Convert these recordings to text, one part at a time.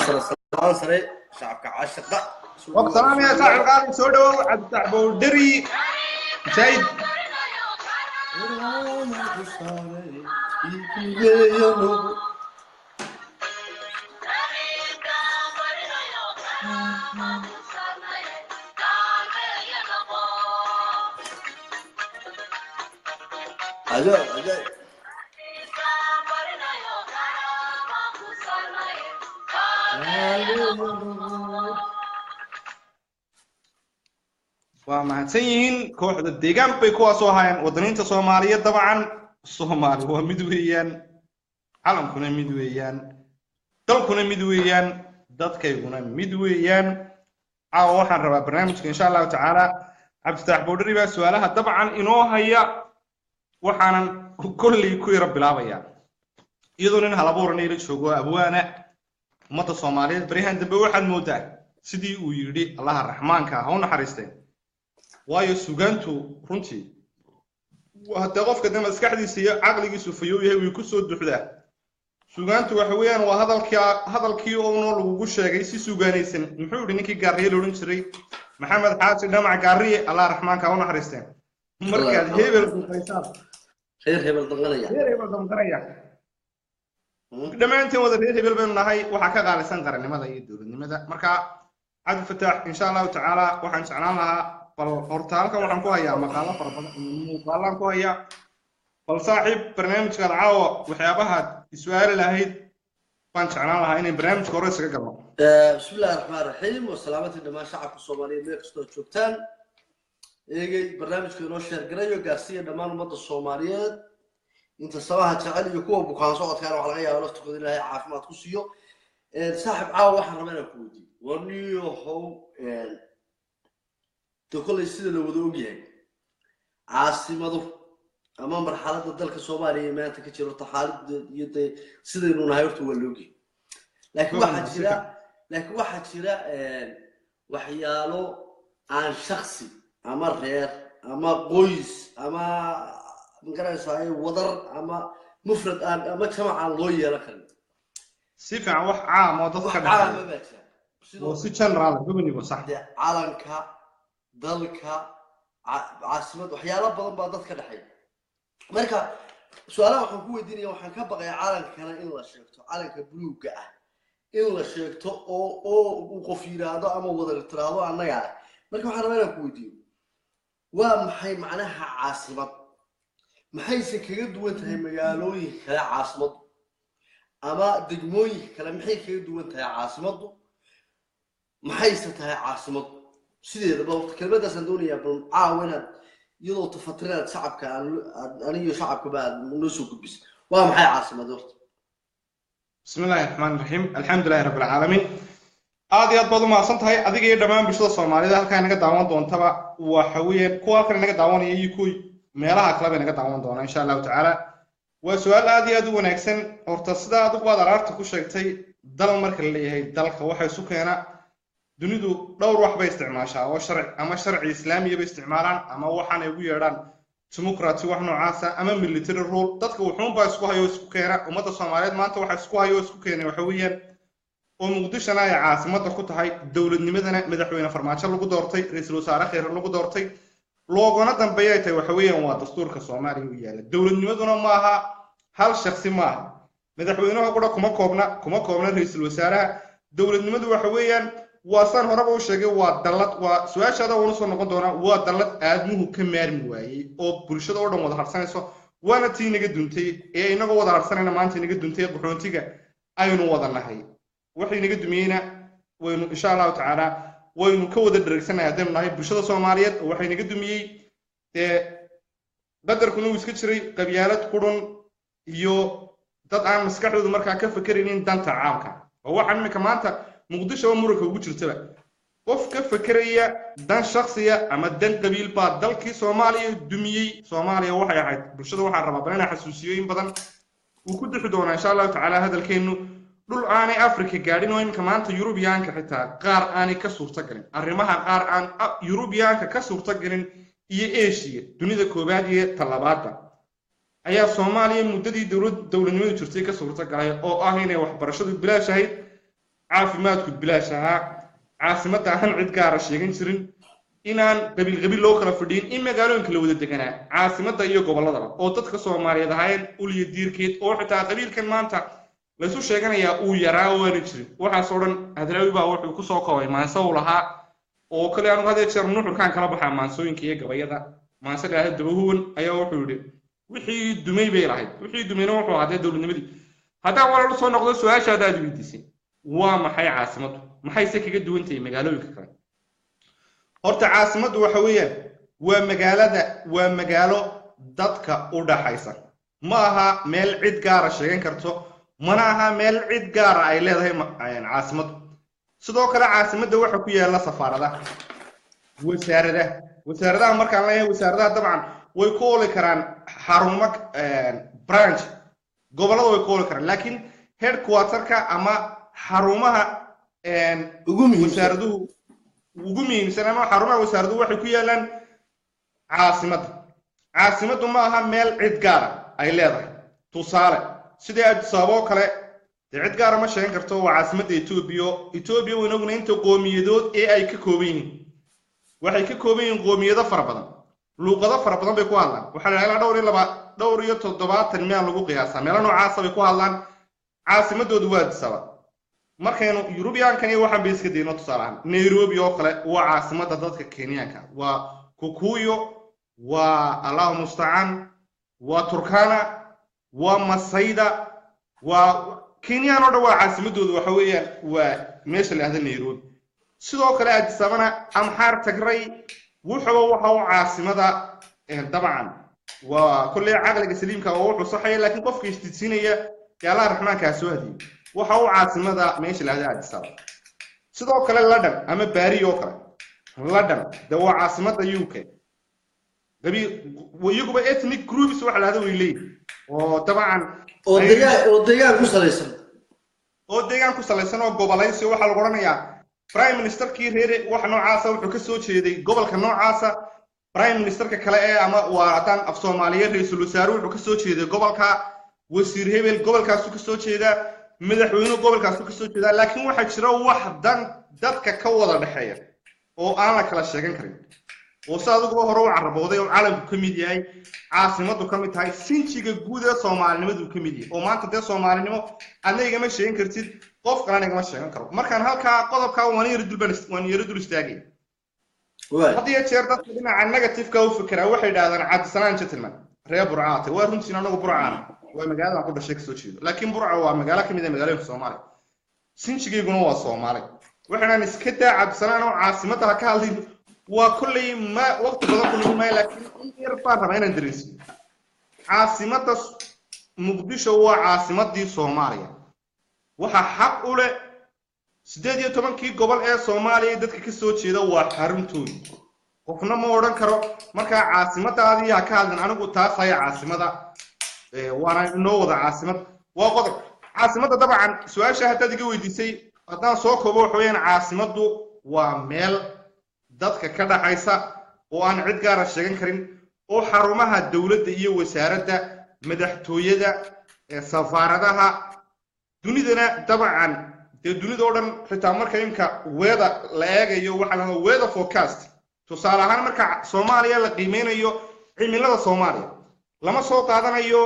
سلام سري شعبك عاشق والسلام يا صاحب القاضي سودو عبد الصاحب دري سيد عجايب ومهتسين كوحدة ديجان بيكوا سوهاين ودنين تصومالية طبعا الصومال هو مدويان علم كنا مدويان دل كنا مدويان دت كي كنا مدويان وحن ربع برنامج إن شاء الله تعالى عبد الفتاح بودري بس سؤالها طبعا إنه هي وحنا كل كوي رب العبيا يظن إنها لبورنا يرجعوا أبوانا مت الصومالية بريهن دبوا واحد مودا سيدي ويري الله الرحمن كهون حريستين waayo suugaantu runtii hadda qofka dama maskaxdiisa iyo aqligiisu fayo yahay way ku soo duxdaa suugaantu waxa weeyaan waa hadalkii oo lagu sheegay si suugaanaysan muxuu yiri ninkii gaariye loo oran jiray maxamed xaaji dhamac gaariye allah raxmaanka u naxariisteen markaad hebel qeysaan hebel danqanaya dhamaanteen wada hebel baan nahay waxa ka qaalisan qarannimada iyo dawladnimada marka Cabdi Fataax insha Allah taala waxaan jeclaan lahaa hortaalka waxaan ku hayaa maqaalo fara badan muuqaalaan ku hayaa bal saaxiib barnaamijka caawa waxyaabaha su'aal lahayd baan jeclaan lahaa inay barnaamijka hore isaga galno bismillaahir rahmaanir rahiim wa salaamatu dhamaan shacabka Soomaaliyeed meel kastoo joogtaan eegay barnaamijka inoo sheer garayo gaarsiiya dhamaan ummadda Soomaaliyeed inta sabaha jecel iyo kuwa bukaan socodkaan waxa laga yaabaa waqtigooda Ilaahay caafimaad ku siiyo saaxiib caawa waxaan rabaa inaan ku weydiiyo waniyo how كل سنة لو بدو جاي عاصمة أما مرحلة الدلك الصومالي ما تكتير الطحالب يد سنة إنه نهايته واللوجي لكن واحد شراء وحياله عن شخصي أما غير أما قويس أما ممكن يسوي وضر أما مفرد أما جمع عن لوية لكن صفة عام وضد عام بس وسيتشن رالك ببني بصح عالمك dalka caasimad waxyaalo badan baa dadka dhaxay marka su'aalaha waxaan ku weydiinaya waxaan ka baqayaa calankana in la sheegto calanka buluuga ah in la sheegto oo qof yiraahdo ama wada tiraahdo annaga marka waxaan rabaa inaan ku weydiiyo waa maxay macnaha caasimad maxay kaga duwan tahay magaalooyinka kale caasimad ama degmooyinka kale maxay kaga duwan tahay caasimadu maxay tahay caasimad سيدي بالضبط كلمة سندونية بالعاونة يضو تفترات شعبك أنا شعبك بعد نسوق بس وهم حي عاصمة دورت بسم الله الرحمن الرحيم الحمد لله رب العالمين هذه أطباء ما صنت هاي هذه جيد دمان بشدة الصومالية ده كان نقد دعوان دون تبع وحوية كوا كان نقد دعوان يكوي ميلها كلاب نقد دعوان دون إن شاء الله تعالى وسؤال هذه أدو نكسن ورتصدى أدو بعد عرفت كل شيء تي دل مركل اللي هي دل كواحد سكينة dunidu dhowr wax bay isticmaashaa oo sharci islaamiga bay isticmaalaan ama waxaan ay ugu yeedhaan democracy wax noocaas ah ama military rule dadka wuxuun baa isku hayo isku keena ummadda Soomaaliyeed maanta waxa isku hayo isku keenay waxa weeyaan oo Muqdishona ay caasimada ku tahay dawladnimadana madaxweyne farmaajo lagu doortay ra'iisul wasaare khayr lagu doortay loogana dambeeyay tahay waxa weeyaan waa dastuurka Soomaaliya u yaala dawladnimaduna ma aha hal shakhsi ma aha madaxweynaha kuma koobna ra'iisul wasaaraha dawladnimadu waxa weeyaan وصار هرب وشجع ودلت وسؤال هذا ونص نقول دونا ودلت أدمه كمرمي واي أو برشة أوردم وده حرسان سو وانا تيجي نقدونتي إيه إنه وده حرسان أنا ما أنت نقدونتي بحرونتيجا أينو وده نهاي وحي نقدمينا وإن إن شاء الله تعالى وإن كود الدرسنا هذا نهاي برشة سوماليات وحي نقدمي بدر كنوا يسكتشري قبيلات قرن يو تدعم مسكحه ذو مركا كيف فكرين دان تعامك هو عمي كمان مقدشة ومرك وجر تبع قف كيف فكرية دان شخصية أما دان قبيل بعد دلكي سوماليا دمية سوماليا وحي عاد برشة وحي ربا بلنا حسوسيين بدن وكل حدونا إن شاء الله تعالى هذا الكينو دول آني أفريقيا قاعدين وين كمان يوروبيان كحتى قار آني كسور تقلين الرماها قار آن يوروبيان كسور تقلين إيشيا دنيا كوبادية طلباتها أيها سوماليا مدة دولة نمو ترتيك كسور تقلين أو آهين وحبرشة بلا شهيد caafimaadku bilaash ahaa caasimadda aan cid gaara sheegan jirin inaan qabiil loo kala fadhiyin in magaalooyinka la wada deganaa caasimadda iyo gobolladaba oo dadka Soomaaliyeed ahaayeen uliya diirkeed oo xitaa qabiilkan maanta la isu sheeganayaa uu yaraa oo aan jirin waxaas oo dhan Hadraawi baa wuxuu ku soo koobay maanso uu lahaa oo kale aanu hadee jeer nuxurkaan kala baxaa maansooyinka iyo gabayada maanso dhaahay dabahuwan ayaa wuxuu yidhi wixii dumay bay lahayd wixii dumayna wuxuu ahaa dawladnimadii haddaan walaal soo noqdo su'aashaada aad weydiisay waa maxay caasimaddu maxay se kaga duwan tahay magaalooyinka kale horta caasimaddu waxa weeyaan waa magaalo dadka u dhaxaysa ma aha meel cid gaara sheegan karto mana aha meel cid gaara ay leedahay caasimaddu sidoo kale caasimadda waxa ku yaala safaaradaha wasaaradaha markaan leeyahay wasaaradaha dabcan way ku oli karaan xarumo branch gobollada way ku oli karaan laakiin headquarterka ama xarumaha wasaaraduhu ugu muhiimsan ama xarumaha wasaaraduhu waxay ku yaalaan caasimaddu ma aha meel cid gaara ay leedahay tusaale sidii Addis Ababa oo kale cid gaara ma sheegan karto waa caasimadda Itoobiya wayna ognahay inta qowmiyadood ee ay ka kooban yihiin waxay ka kooban yihiin qowmiyado fara badan luqado fara badan bay ku hadlaan waxa la ilaa dhowr iyo 70 meel lagu qiyaasaa meelo noocaas bay ku hadlaan caasimadoodu waa Addis Ababa markaynu Yurubiyaankan iyo waxaan bay iska deeyno tusaalahan Nairobi oo kale waa caasimadda dadka Kenyaanka waa Kikuyu waa Allahu musta'an waa Turkana waa Masaida waa Kenyan oo dhan waa caasimadoodu waxa weeyaan waa meesha la yiraahdo Nairobi sidoo kale Addis Ababa Amhar Tigray waxa uu caasimada dabcan waa kulli caqliga saliimka oo wuxuu saxay laakiin qofka istidsinaya Allah raxmaanka soo hadiyo waxa uu caasimada meesha la yiraahdo Addis Ababa sidoo kale London ama Paris oo kale London waa caasimada UK ويجوا ethnic groups waxa la hada weylay oo dabcan oo deegaan ku salaysan oo gobolaysi waxa lagu oranayaa prime ministerkii reere wax noocaas wuxuu ka soo jeeday gobolka noocaas prime ministerka kale ee ama waadan af Soomaaliyeed ra'iisul wasaare wuxuu ka soo jeeday gobolka wasiir hebel gobolkaas ka soo jeeda madaxweyne gobolkaas ka soo jeeda laakiin waxa jira wax dadka ka wada dhaxeeya oo aan la kala sheegan karin وصادق هو عربودي وعالم كوميدياي عاصمته كميتاي سينجيغا غود Soomaalinimadu kamidii oo maanta de Soomaalinimo anaga ma sheegan kartid qof kale anaga ma sheegan karo markaan halka qodobka waan yiri dul istaagay hadii jeer dadka dhinaca negative-ka u fikira waxay yiraahdaan Cabdisalaan Gentleman reer Burcaate waa runtii anagu Burcaan waa magaalada ku dhashay ka soo jeedo laakiin Burca waa magaalo kamid ah magaalooyinka Soomaaliya sinjigeeguna waa Soomaali waxaan iska daa Cabdisalaan oo caasimada ka hadlay وكل ما وقت بدأ كل ما لكن يرفع ربعين دريس عاصمة مقدشة هو عاصمة دي سوماليا وحق أولى سدادية طبعا كي قبل إيه سوماليا دتك كسوت شيء ده وحرمتون وفنا ما ورن كرو مركا عاصمة هذه هكذا أنا قلت هاي عاصمة ده وأنا نو ده عاصمة وقدر عاصمة طبعا سؤال شهادة دي جوي دي سي أنا سوق هو حوين عاصمة دو وميل dadka ka dhaxaysa oo aan cid gaar ah sheegan karin oo xarumaha dawladda iyo wasaaradda madaxtooyada safaaradaha dunidana dabcan dunida oo dhan xitaa marka inka weeda la eegayo waxa la weeda forecast tusaale ahaan marka Soomaaliya la qiimeynayo cimilada Soomaaliya lama soo qaadanayo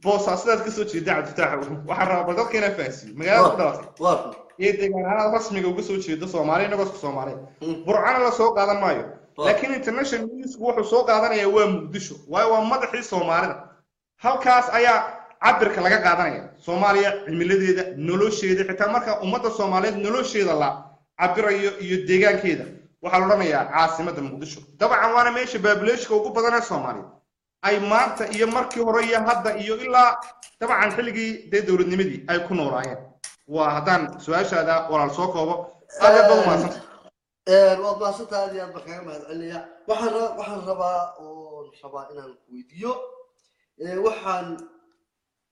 boosaasaad ka soo jeeda Cabditaax waxa rabaa dadka inay faahsiin magaalada dhalatay deegaanada rasmiga uga soo jeeda Soomaaliya nabadka Soomaaliya Burcaan la soo qaadan maayo laakiin international news wuxuu soo qaadanaya waa Muqdisho waa madaxii Soomaalida halkaas ayaa cabirka laga qaadanaya Soomaaliya cimiladeeda nolosheeda xitaa marka ummadda Soomaaliyeed nolosheeda la cabirayo iyo deegaankeeda waxa la oranayaa caasimadda Muqdisho dabcan waana meesha population ugu badan ee Soomaaliya ay maanta iyo markii hore iyo hadda iyo ilaa dabcan xilligii dawladnimadii ay ku noolaayeen وهذان سؤال هذا ولا السوق هو هذا بدو ما صنت والله صنت هذه البقية ما عليا وحن ربا إن الفيديو وحن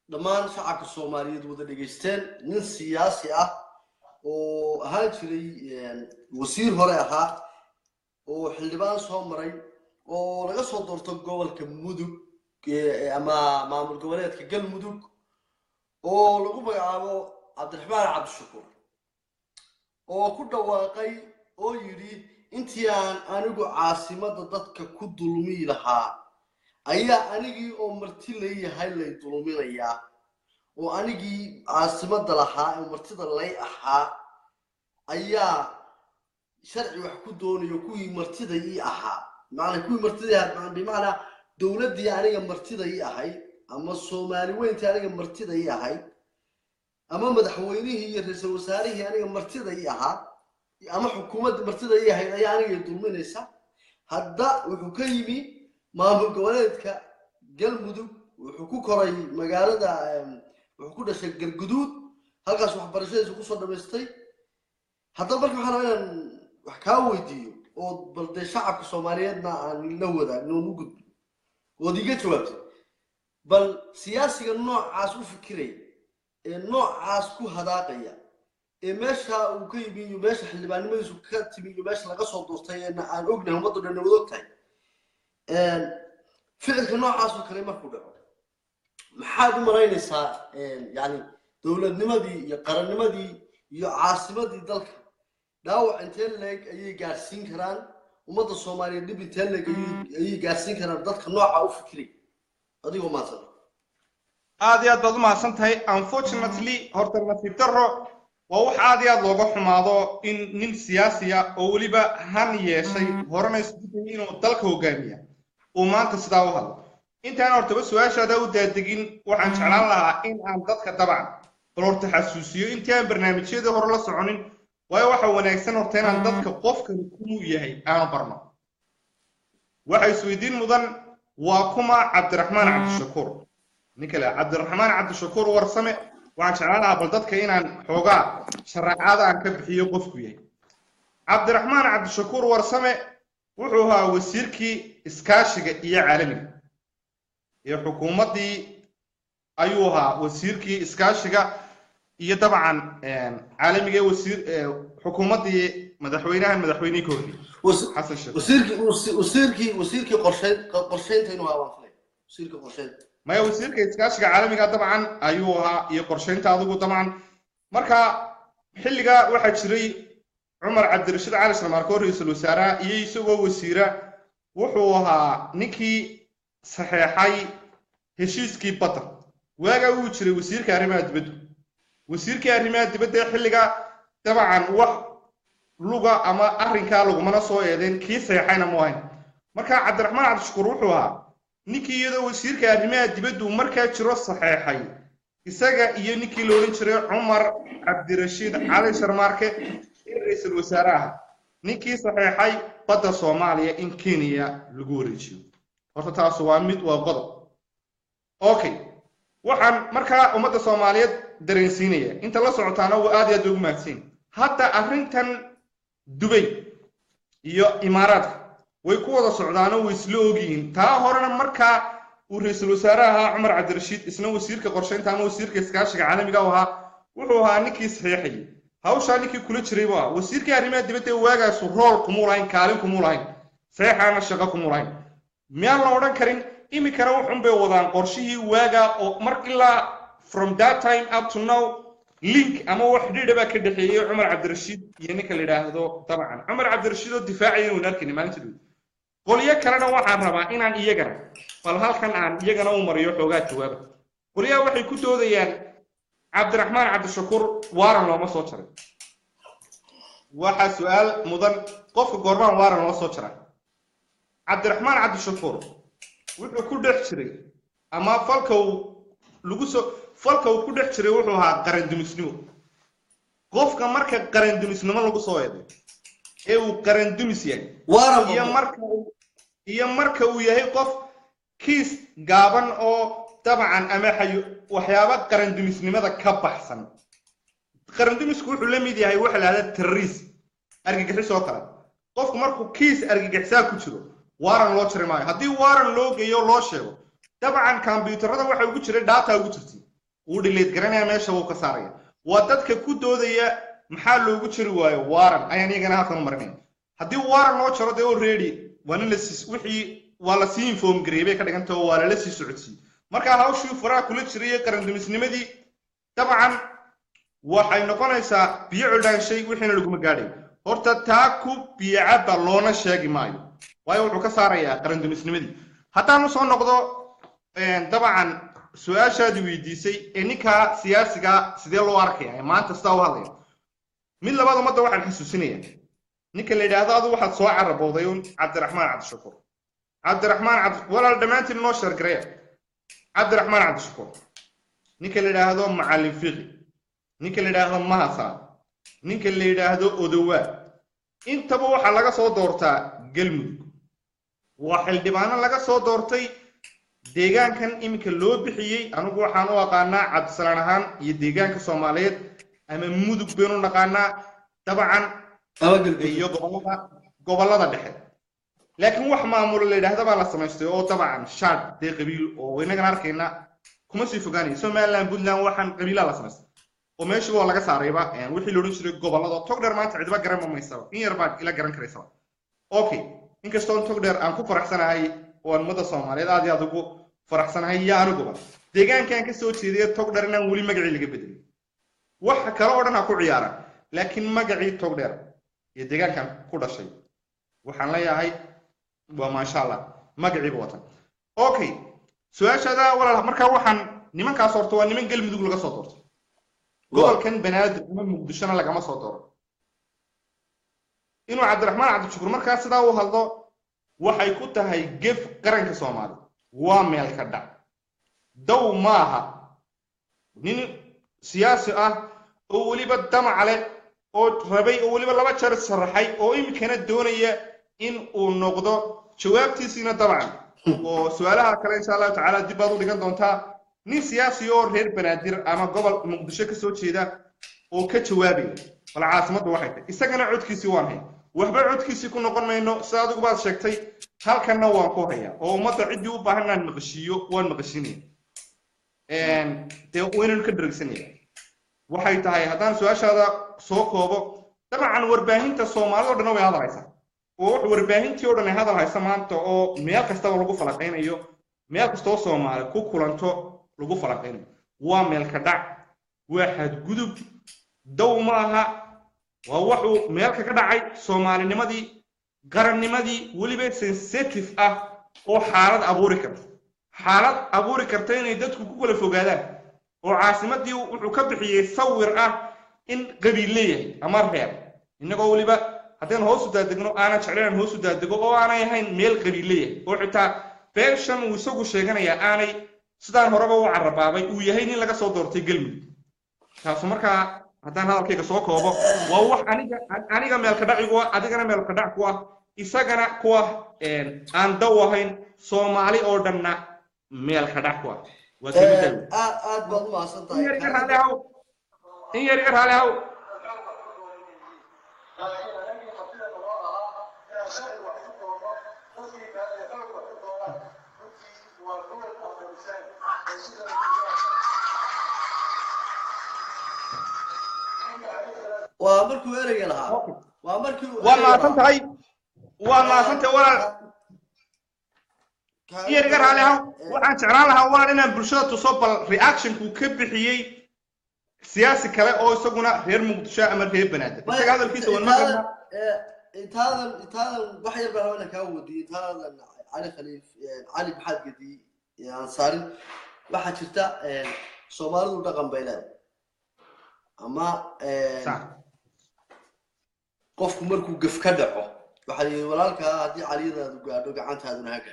لما شعب الصومالي وده دقيقتين من سياسة وهالشيء وسير هراها وحلبان صومري ولقصوا دورتك جوال كمدوك أما معمول جوالات كجل مدوك ولقوا بيعملوا عبد الرحمن عبد الشكور oo ku dhawaaqay oo yidhi intii aan anigu caasimadda dadka ku dulmi lahaa ayaa anigii oo marti leeyahay lay dulminayaa oo anigii caasimadda lahaa ee martida lay ahaa ayaa sharci wax ku doonayo kuwii martida ii ahaa macnaa kuwii martida ahaa bimacnaa dowladdii aniga martida ii ahayd ama soomaali weyntii aniga martida ii ahayd ama madaxweynihii iyo ra-iisul wasaarihii aniga martida ii ahaa ama xukuumadda martida ii ahayd ayaa aniga dulminaysa hadda wuxuu ka yimi maamul goboleedka galmudug wuxuu ku koray magaalada wuxuu ku dhashay galguduud halkaas waxbarashadiisa kusoo dhamaystay haddaba marka waxaan inaan wax kaa weydiiyo oo bal dee shacabka soomaaliyeedna aan la wadaagno oon u gudbo ood iga jawaabtay bal siyaasiga noocaas u fikiraya ee noocaas ku hadaaqaya ee meesha uu ka yimi iyo meesha xildhibaannimadiisu ka timi iyo meesha laga soo doortay ee aan ognahay ummaddu dhan wada ogtahay ficilka noocaas oo kale markuu dhaco maxaad u malaynaysaa yani dowladnimadii iyo qarannimadii iyo caasimadii dalka dhaawac intee leeg ayay gaarsiin karaan ummadda soomaaliyeed dhib intee leeg ayay gaarsiin karaan dadka nooca u fikiray adigoo mahadsan aad iyo aad baad u mahadsan tahay unfortunately horta nasiib darro waa wax aad iyo aad looga xumaado in nin siyaasi ah oo weliba han yeeshay horena isku dayay inuu dalka hogaamiya uu maanta sidaa u hadlo intaan hortaba su-aashaada u daadegin waxaan jeclaan lahaa in aan dadka dabcan bal horta xasuusiyo intii aan barnaamijyada hore la soconin waayo waxa wanaagsan horta inaan dadka qofkani kumuu yahay aanu barno waxa isweydiin mudan waa kuma cabdiraxmaan cabdishakuur ninka le cabdiraxmaan cabdishakuur warsame waxaan jeclaan lahaa bal dadka inaan xoogaa sharaacada aan ka bixiyo qofku yahay cabdiraxmaan cabdishakuur warsame wuxuu ahaa wasiirkii iskaashiga iyo caalamiga iyo xukuumaddii ayuu ahaa wasiirkii iskaashiga iyo dabcan caalamiga ee xukuumaddii madaxweynihii ka horreeyey xasan sheekh wasiirkii qorsheynta inuu ahaa wasiirka qorsheynta maya wasiirka iskaashiga caalamiga dabcan ayuu ahaa iyo qorsheynta adigu dabcan marka xilliga waxaa jiray cumar cabdirashiid cali sharmaarke oo ra-iisul wasaaraha iyo isagoo wasiira wuxuu ahaa ninkii saxeexay heshiiskii badda waagaa wuu jiray wasiirka arrimaha dibadda wasiirkii arrimaha dibadda xilliga dabcan wax luga ama arrinkaa lagumana soo eedeen kii saxeexayna mu ahayn marka cabdiraxmaan cabdishakuur wuxuu ahaa ninkii iyadoo wasiirka arrimaha dibaddu markaa jiro saxeexay isaga iyo ninkii la odhan jiray cumar cabdirashiid cali sharmaarke ee ra-iisul wasaaraha ninkii saxeexay badda soomaaliya in kenya lagu wareejiyo horta taasu waa mid waa qodob okay waxaan markaa ummadda soomaaliyeed dareensiinaya inta la socotaana waa aad iyo aad ugu mahadsan hadda arrintan dubay iyo imaaraadka way ku wada socdaano way isla ogyihiin taa horena markaa uu ra-iisul wasaaraha ahaa cumar cabdirashiid isna wasiirka qorsheynta ama wasiirka iskaashiga caalamiga ahaa wuxuu ahaa ninkii saxeexayay hawshaa ninkii kula jiray buu ahaa wasiirkii arrimaha dibadda waagaasu rool kumuu lahayn kaalin kumuu lahayn saxeexaana shaqo kumuu lahayn miyaan la odhan karin iminkana wuxun bay wadaan qorshihii waagaa oo mar ilaa from that time up to now link ama wax dhidha baa ka dhexeeyey cumar cabdirashiid iyo ninka la yidhaahdo dabcan cumar cabdirashiid oo difaacaya inuun arkayni maalinta dhow qolyo kalena waxaan rabaa inaan iyagana bal halkan aan iyagana u mariyo xoogaa jawaaba qolyaha waxay ku doodayaan cabdiraxmaan cabdishakuur waaran looma soo jaray waxaa su-aal mudan qofka goormaan waaran loo soo jaray cabdiraxmaan cabdishakuur wuxuu ku dhex jiray ama falka uu ku dhex jiray wuxuu ahaa qarandumisnimo qofka marka qarandumisnimo lagu soo eeday ee uu qarandumis yahay iyo marka uu yahay qof kiis gaaban oo dabcan ama waxyaaba qarandumisnimada ka baxsan qarandumisku wuxuu la mid yahay waxa la yidhahda terrorism argagixis oo kale qofku markuu kiis argagixisaa ku jiro waaran loo jari maayo haddii waaran loo geeyo loo sheego dabcan kombiyuutarada waxa ugu jiray data ugu jirtay wuu dhileed garanaya meesha wuu ka saaraya waa dadka ku doodaya maxaa loogu jiri waayo waaran ayaan iyagana halkan u marinaya haddii waaran loo jaro dee already waa la sii inform gareeyay bay ka dhiganta oo waa lala sii socodsiiyey markaa hawshii faraha kula jiray qarandumisnimadii dabcan waxay noqonaysaa biyo cildhaanshay wixiina laguma gaadhay horta taa ku biyacaba loona sheegi maayo waayo wuxuu ka saarayaa qarandumisnimadii haddaanu soo noqdo dabcan su-aashaadii weydiisay ee ninkaa siyaasiga sidee loo arkaya ee maanta sidaa u hadlaya mid labaad ummadda waxaan xasuusinayaa ninka la yidhaahdo adu waxaad soo carabowday un cabdiraxmaan cabdishakuur cabdiraxmaan walaal dhammaantiin noo sheergareya cabdiraxmaan cabdishakuur ninka la yidhaahdo macallin fiqi ninka la yidhaahdo mahasaa ninka la yidhaahdo odowaa intaba waxaa laga soo doortaa galmudug waa xildhibaano laga soo doortay deegaankan iminka loo bixiyey anigu waxaan u aqaanaa cabdisalaan ahaan iyo deegaanka soomaaliyeed ama mudug baynu naqaanaa dabcan iyo gobollada dhexe laakiin wax maamulo la yidhaahda baa la samaystay oo dabcan shaad dee qabiil oo inagan arkayna kuma sii fogaanaya somaliland puntland waxaan qabiilaa la samaystay oo meesha waa laga saarayba wixii la odhan jiray gobollada togdheer maanta cidba garan maysaba in yar baad ila garan karaysaba okay inkastoo togdheer aan ku faraxsanahay oo ummada Soomaaliyeed aad iyo aad ugu faraxsanahay iyo aniguba deegaankan ka soo jeeday togdheer inaan wali magacii laga bedelin waxa kale oo dhan ha ku ciyaaraan laakiin magacii togdheer iyo deegaankan ku dhashay waxaan leeyahay waa ma sha Allah magacii wata okay su'aashada walaal marka waxaan nimankaas horto waa niman galmudug laga soo doortay gobolkan banaadir ama muqdishona lagama soo dooro inuu cabdiraxmaan cabdishakuur markaas sidaa u hadlo waxay ku tahay gef qaranka Soomaaliya waa meel ka dhac daw maaha nin siyaasi ah oo waliba damac leh oo rabay oo waliba laba jeer saraxay oo imkana doonaya in uu noqdo jawaabtiisina dabcan oo su'aalaha kale insha Allah taala dib baad u dhigan doontaa nin siyaasi oo reer banaadir ama gobol muqdisho ka soo jeeda oo ka jawaabay wal caasimadu waxay tahay isagana codkiisi waan hay waxba codkiisi ku noqon mayno saad ugu baad sheegtay halkana waan ku hayaa oo umada cidii u baahanaan maqashiyo waan maqashinay de waynu ka dirigsanay waxay tahay hadaan su'aashaada soo koobo dabcan warbaahinta Soomaaliyeed oo dhan way hadlaysaa oo warbaahintii oo dhan ay hadlaysaa maanta oo meel kasta lagu falaqeynayo meel kasta oo Soomaali ku kulanto lagu falaqeynayo waa meel ka dhac waxaad gudub daw maaha waa wuxuu meel ka dhacay Soomaalinimadii qarannimadii waliba sensitive ah oo xaalad abuuri karta inay dadku ku kala fogaadaan oo caasimadii wuxuu ka bixiyay sawir ah in qabiil leeyahay ama reer inagoo waliba hadaan hoos u daadegno aana jeclaan hoos u daadego oo aanay ahayn meel qabiil leeyahay oo xitaa beeshan uu isagu sheeganaya aanay sidaan horeba u carabaabay uu yahay in laga soo doortay galmudug taas markaa hadaan hadalkayga soo koobo waa wax aniga meel ka dhacigu adigana meel ka dhac ku ah isagana ku ah aan daw ahayn Soomaali oo dhanna meel ka dhac ku ah waa sababta aad baad u maasantahay in yar hal haw waa markuu ereyga lahaa waa markii waa maasantahay walaal iyariga raali ah waxaan jeclaan lahaa walaal inaan bulshada tuso bal reaction-ku ka bixiyay siyaasi kale oo isaguna reer muqdisho ama reer banaadir isaga hadalkiisa waan maqalnaa intaadan wax yar baan rabaa kaa wadiyo intaadan cali khaliif cali maxaad gadi aan saarin waxaa jirta Soomaalidu dhaqan bay leedahay ama qofku markuu gaf ka dhaco waxa la walaalka hadii caliyadaadu gaadho gacantaaduna haga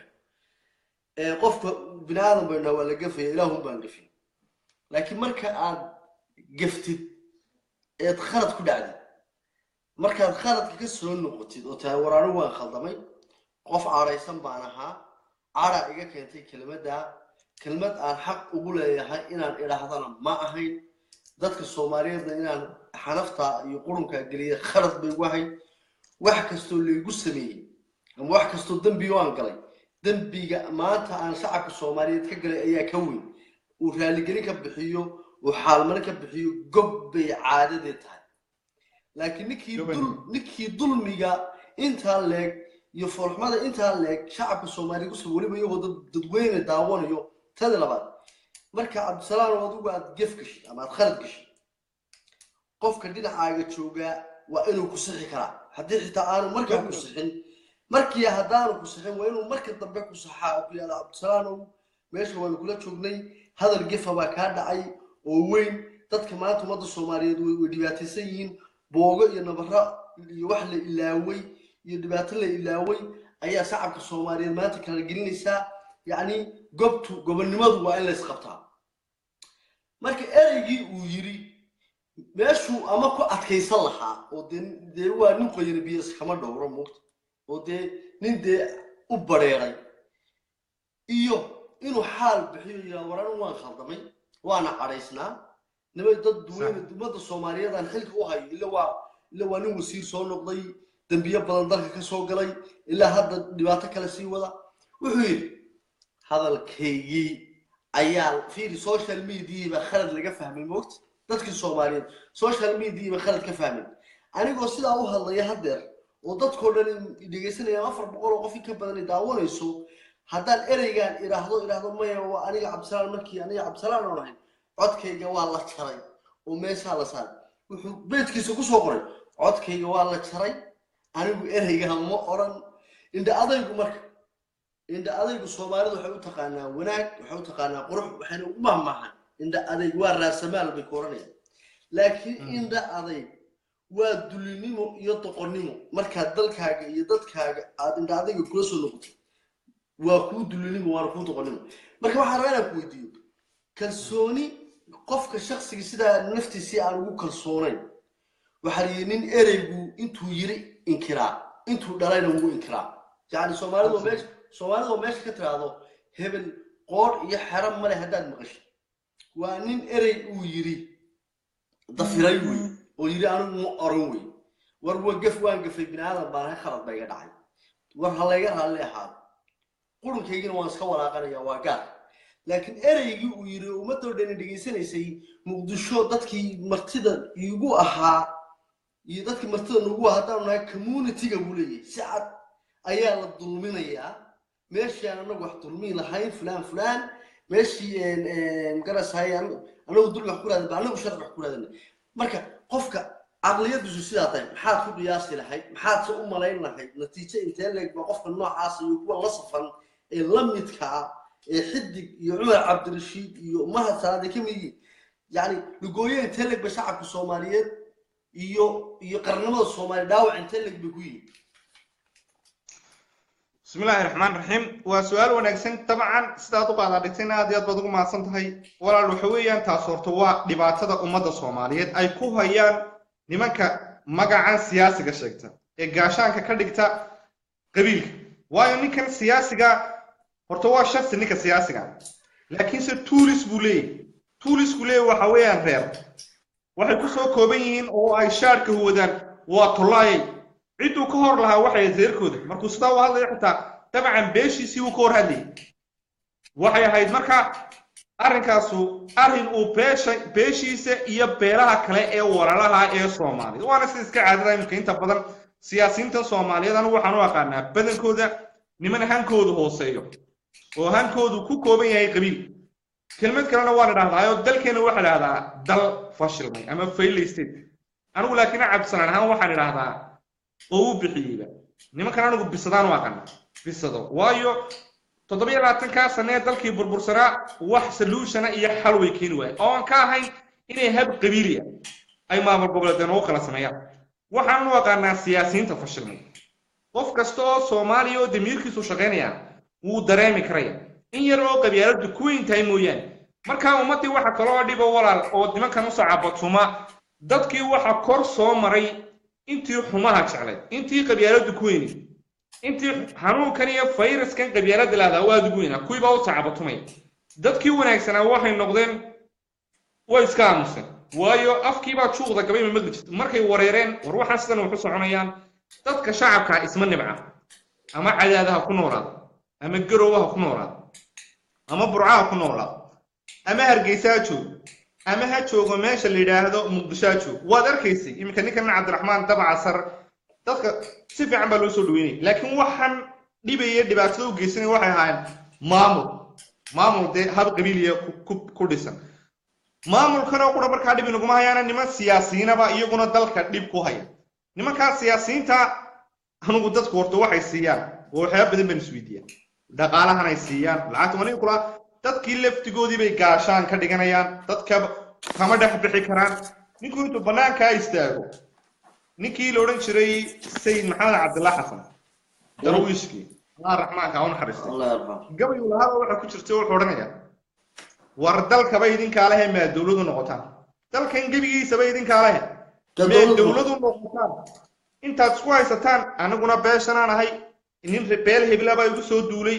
qofka binaadam bayna wala gafay ilaahum baan gafay laakiin marka aad gaftid eed khalad ku dhacday markaad khaladka ka soo noqotid oo taa waraano waan khaldamay qof aaraysan baan ahaa ara iga keentay kelmad aan xaq ugu leeyahay inaan idhaahdana ma ahayn dadka Soomaaliyeedna inaan xanafta iyo qurunka galiya khalad bay wahay wax kasto leeyagu sameeyay ama wax kasto dambi oo aan galay dambiga maanta aan shacabka Soomaaliyeed ka galay ayaa ka weyn oo raali gelin ka bixiyo oo xaalmana ka bixiyo gob bay caadadeed tahay laakiin ninkii dulmiga inta leeg iyo foolxumada inta leeg shacabka Soomaaliyeed ku soo waliba iyagoo dadweyne daawanayo tan labaad marka Cabdisalaam adigu aad gaf gashay ama aad khalad gashay qofka dhinacaaga jooga waa inuu ku sixi karaa haddii xitaa aanu markaa ku sixin markii haddaanu ku sixin waa inuu marka dambe ku saxaa oo ku yidhahda cabdisalaanow meesha waanu kula joognay hadal gefa baa kaa dhacay oo weyn dadka maanta ummadda soomaaliyeed way dhibaataysan yihiin boogo iyo nabaro iyo wax la ilaaway iyo dhibaato la ilaaway ayaa shacabka soomaaliyeed maanta kala gelinaysaa yacni gobonnimadu waa in la isqabtaa marka ereygii uu yiri meeshuu ama ku adkaysan lahaa oo dee waa nin qoyana biyas kama dhowro moogta oo dee nin dee u bareeray iyo inuu xaal bixiyo yaa waran waan khaldamay waana cadhaysnaa nimay dad duweyne ummadda soomaaliyeed aan xilka u hayo ila waa nin wasiir soo noqday dambiyo badan dalka ka soo galay ilaa hadda dhibaato kale sii wada wuxuu yidhi hadalkaygii ayaa fiiri social media ba khalad laga fahmay moogta dadkii soomaaliyeed social media ba khalad ka fahmay anigoo sidaa u hadlaya haddeer oo dadkoo dhan dhegaysanayaan 400 oo qof ka badan daawanayso haddaan ereygaan idhaahdo maya waa aniga cabdisalaan markii aniga cabdisalaan oo ahay codkayga waa la jaray oo meesha la saaray wuxuu beedkiisa ku soo qoray codkayga waa la jaray anigu ereyga ma oran inda adaygu Soomaalidu waxay u taqaanaa wanaag waxay u taqaanaa qurux waxayna u mahmahan inda adaygu waa raasamaal bay koranayaan laakiin inda adaygu waa dulinimo iyo doqonnimo marka dalkaaga iyo dadkaaga aad inda adaygu kula soo noqoto waa ku dulinimo waa ku doqonnimo marka waxaan rabaa inaan ku weydiiyo kalsooni qofka shakhsiga sida naftiisa aan ugu kalsoonayn waxa nin ereygu intuu yiri inkiraa intuu dhalayna wuu inkiraa yani Soomaalidu meesha ka tiraado hebel qoor iyo xaram male haddaad maqasho waa nin erey uu yiri dafiray wey oo yiri anigu ma oran wey war waan gafay binaadam baan khalad bay iga dhacay war halayga raalli ahaad qurunkaygina waan iska walaaqanayaa waa gaar laakiin ereygii uu yiri ummadoo dhan dhageysanaysay Muqdisho dadkii martida igu ahaa iyo dadkii martida nagu hadaan nahay community-ga buu leeyahay si cad ayaa la dulminayaa meeshii aan anagu wax dulmi lahayn fulaan meeshii garasahay anagu dul wax ku raadin anagu shar wax ku raadin marka qofka aqliyadiisu sidaa tahay maxaad ku qiyaasi lahayd maxaad soo u malayn lahayd natiijo intee leeg ba qofka noocaas iyo kuwa la safan ee la midka ee xidig iyo Umar Cabdirashiid iyo mahad salaade kamid yani lugooyeen intee leeg ba shacabka Soomaaliyeed iyo qarnimada Soomaaliyeed dhaawac intee leeg ba ku yihiin بسم الله الرحمن الرحيم وسؤال ونكسن طبعا سداد قادا dhigtayna aad iyo aad baad ugu maadsan tahay walaal waxa weeyaan taas horto waa dhibaatada ummadda Soomaaliyeed ay ku hayaan nimanka magacan siyaasiga sheegta ee gaashaanka ka dhigta qabiilka waayo ninkan siyaasiga horto waa shakhsi ninka siyaasiga laakiin se tuulis buu leeyahay waxa weeyaan reer waxay ku soo kooban yihiin oo ay shaarka wadaan waa tolaayay عدو كهر لها وحي زيركود مركو سدا وهذا حتى طبعا بيشيسي وكور هذه وحي هاي مركا ارنكاسو ارين او بيشيسه iyo beeraha kale ee waralaha ee Soomaaliya waana si iska caadada imka inta badan siyaasiyiinta Soomaaliyeed anu waxaan u aqaanaa badankooda niman hankoodu hooseeyo oo hankoodu ku kooban yahay qabiil kelmad kalena waan idhaahdaayo dalkeena waxa la yiraahdaa dal fashilmay ama failed state anigu laakiin cabsan ahaan waxaan idhaahdaa oo bixiiba nimankan anigu bisadaan waa kan bisado waayo 7 sano dalkii burbursanaa wax solution iyo xal way keen way oo aan ka ahayn inay hab qabiiliya ay maamul goboleedna oo kala sameeyaan waxaan u aqaanaa siyaasiyiinta fashilmay qof kasta oo Soomaaliya oo damiirkiisu shaqeynaya wuu dareemi karaya in yar oo qabyaaladu ku intaay mooyaan marka ummadii waxa kale oo dhibo walaal oo nimankan u saacabatuma dadkii waxa kor soo maray intii xumaha jeclay intii qabyaaladu ku weynay intii xanuunkan iyo fayraskan qabyaalada laada waa ugu weynaa kuwii baa u saacabatumay dadkii wanaagsanaa waxay noqdeen way iska aamusan waayo afkii baa juuqda gabay madad markay wareereen war waxaan sidan wax u soconayaan dadka shacabka isma nibca ama cadaadaha ku noolaad ama garoowaha ku noolaad ama burcaha ku noolaad ama hargeysa joog ama ha joogo meesha la yiraahdo Muqdisho joog waad arkaysay imika ninkan Cabdiraxmaan Dabacasar dadka si fiican baa loo soo dhaweeyay laakiin waxaan dhibaato u geysanay waxay ahaayeen maamul de hab qabiiliya ku dhisan maamulkana qura markaa dhib inaguma hayaana niman siyaasiyiinaba iyaguna dalka dhib ku haya nimankaa siyaasiyiinta anugu dadku horta waxay siiyaan oo waxyaaba badan baan isweydiiyaan dhaqaalahan ay siiyaan lacagta wani kula dadkii laftigoodii bay gaashaan ka dhiganayaan dadka kama dhex bixi karaan ninkuu intuu bannaankaa istaago ninkii la odhan jiray sayid maxamed cabdillah xasan darwiishkii allah raxmaanka u naxariistay gabay uu lahaa waxa ku jirtay wuxuu odhanayaa war dalkaba idinkaa lehe maa dowladu noqotaan dalkan gebigiisaba idinkaa lehe mee dowladu noqotaan intaad isku haysataan aniguna beeshanaan ahay nin beel hebla baa igu soo duulay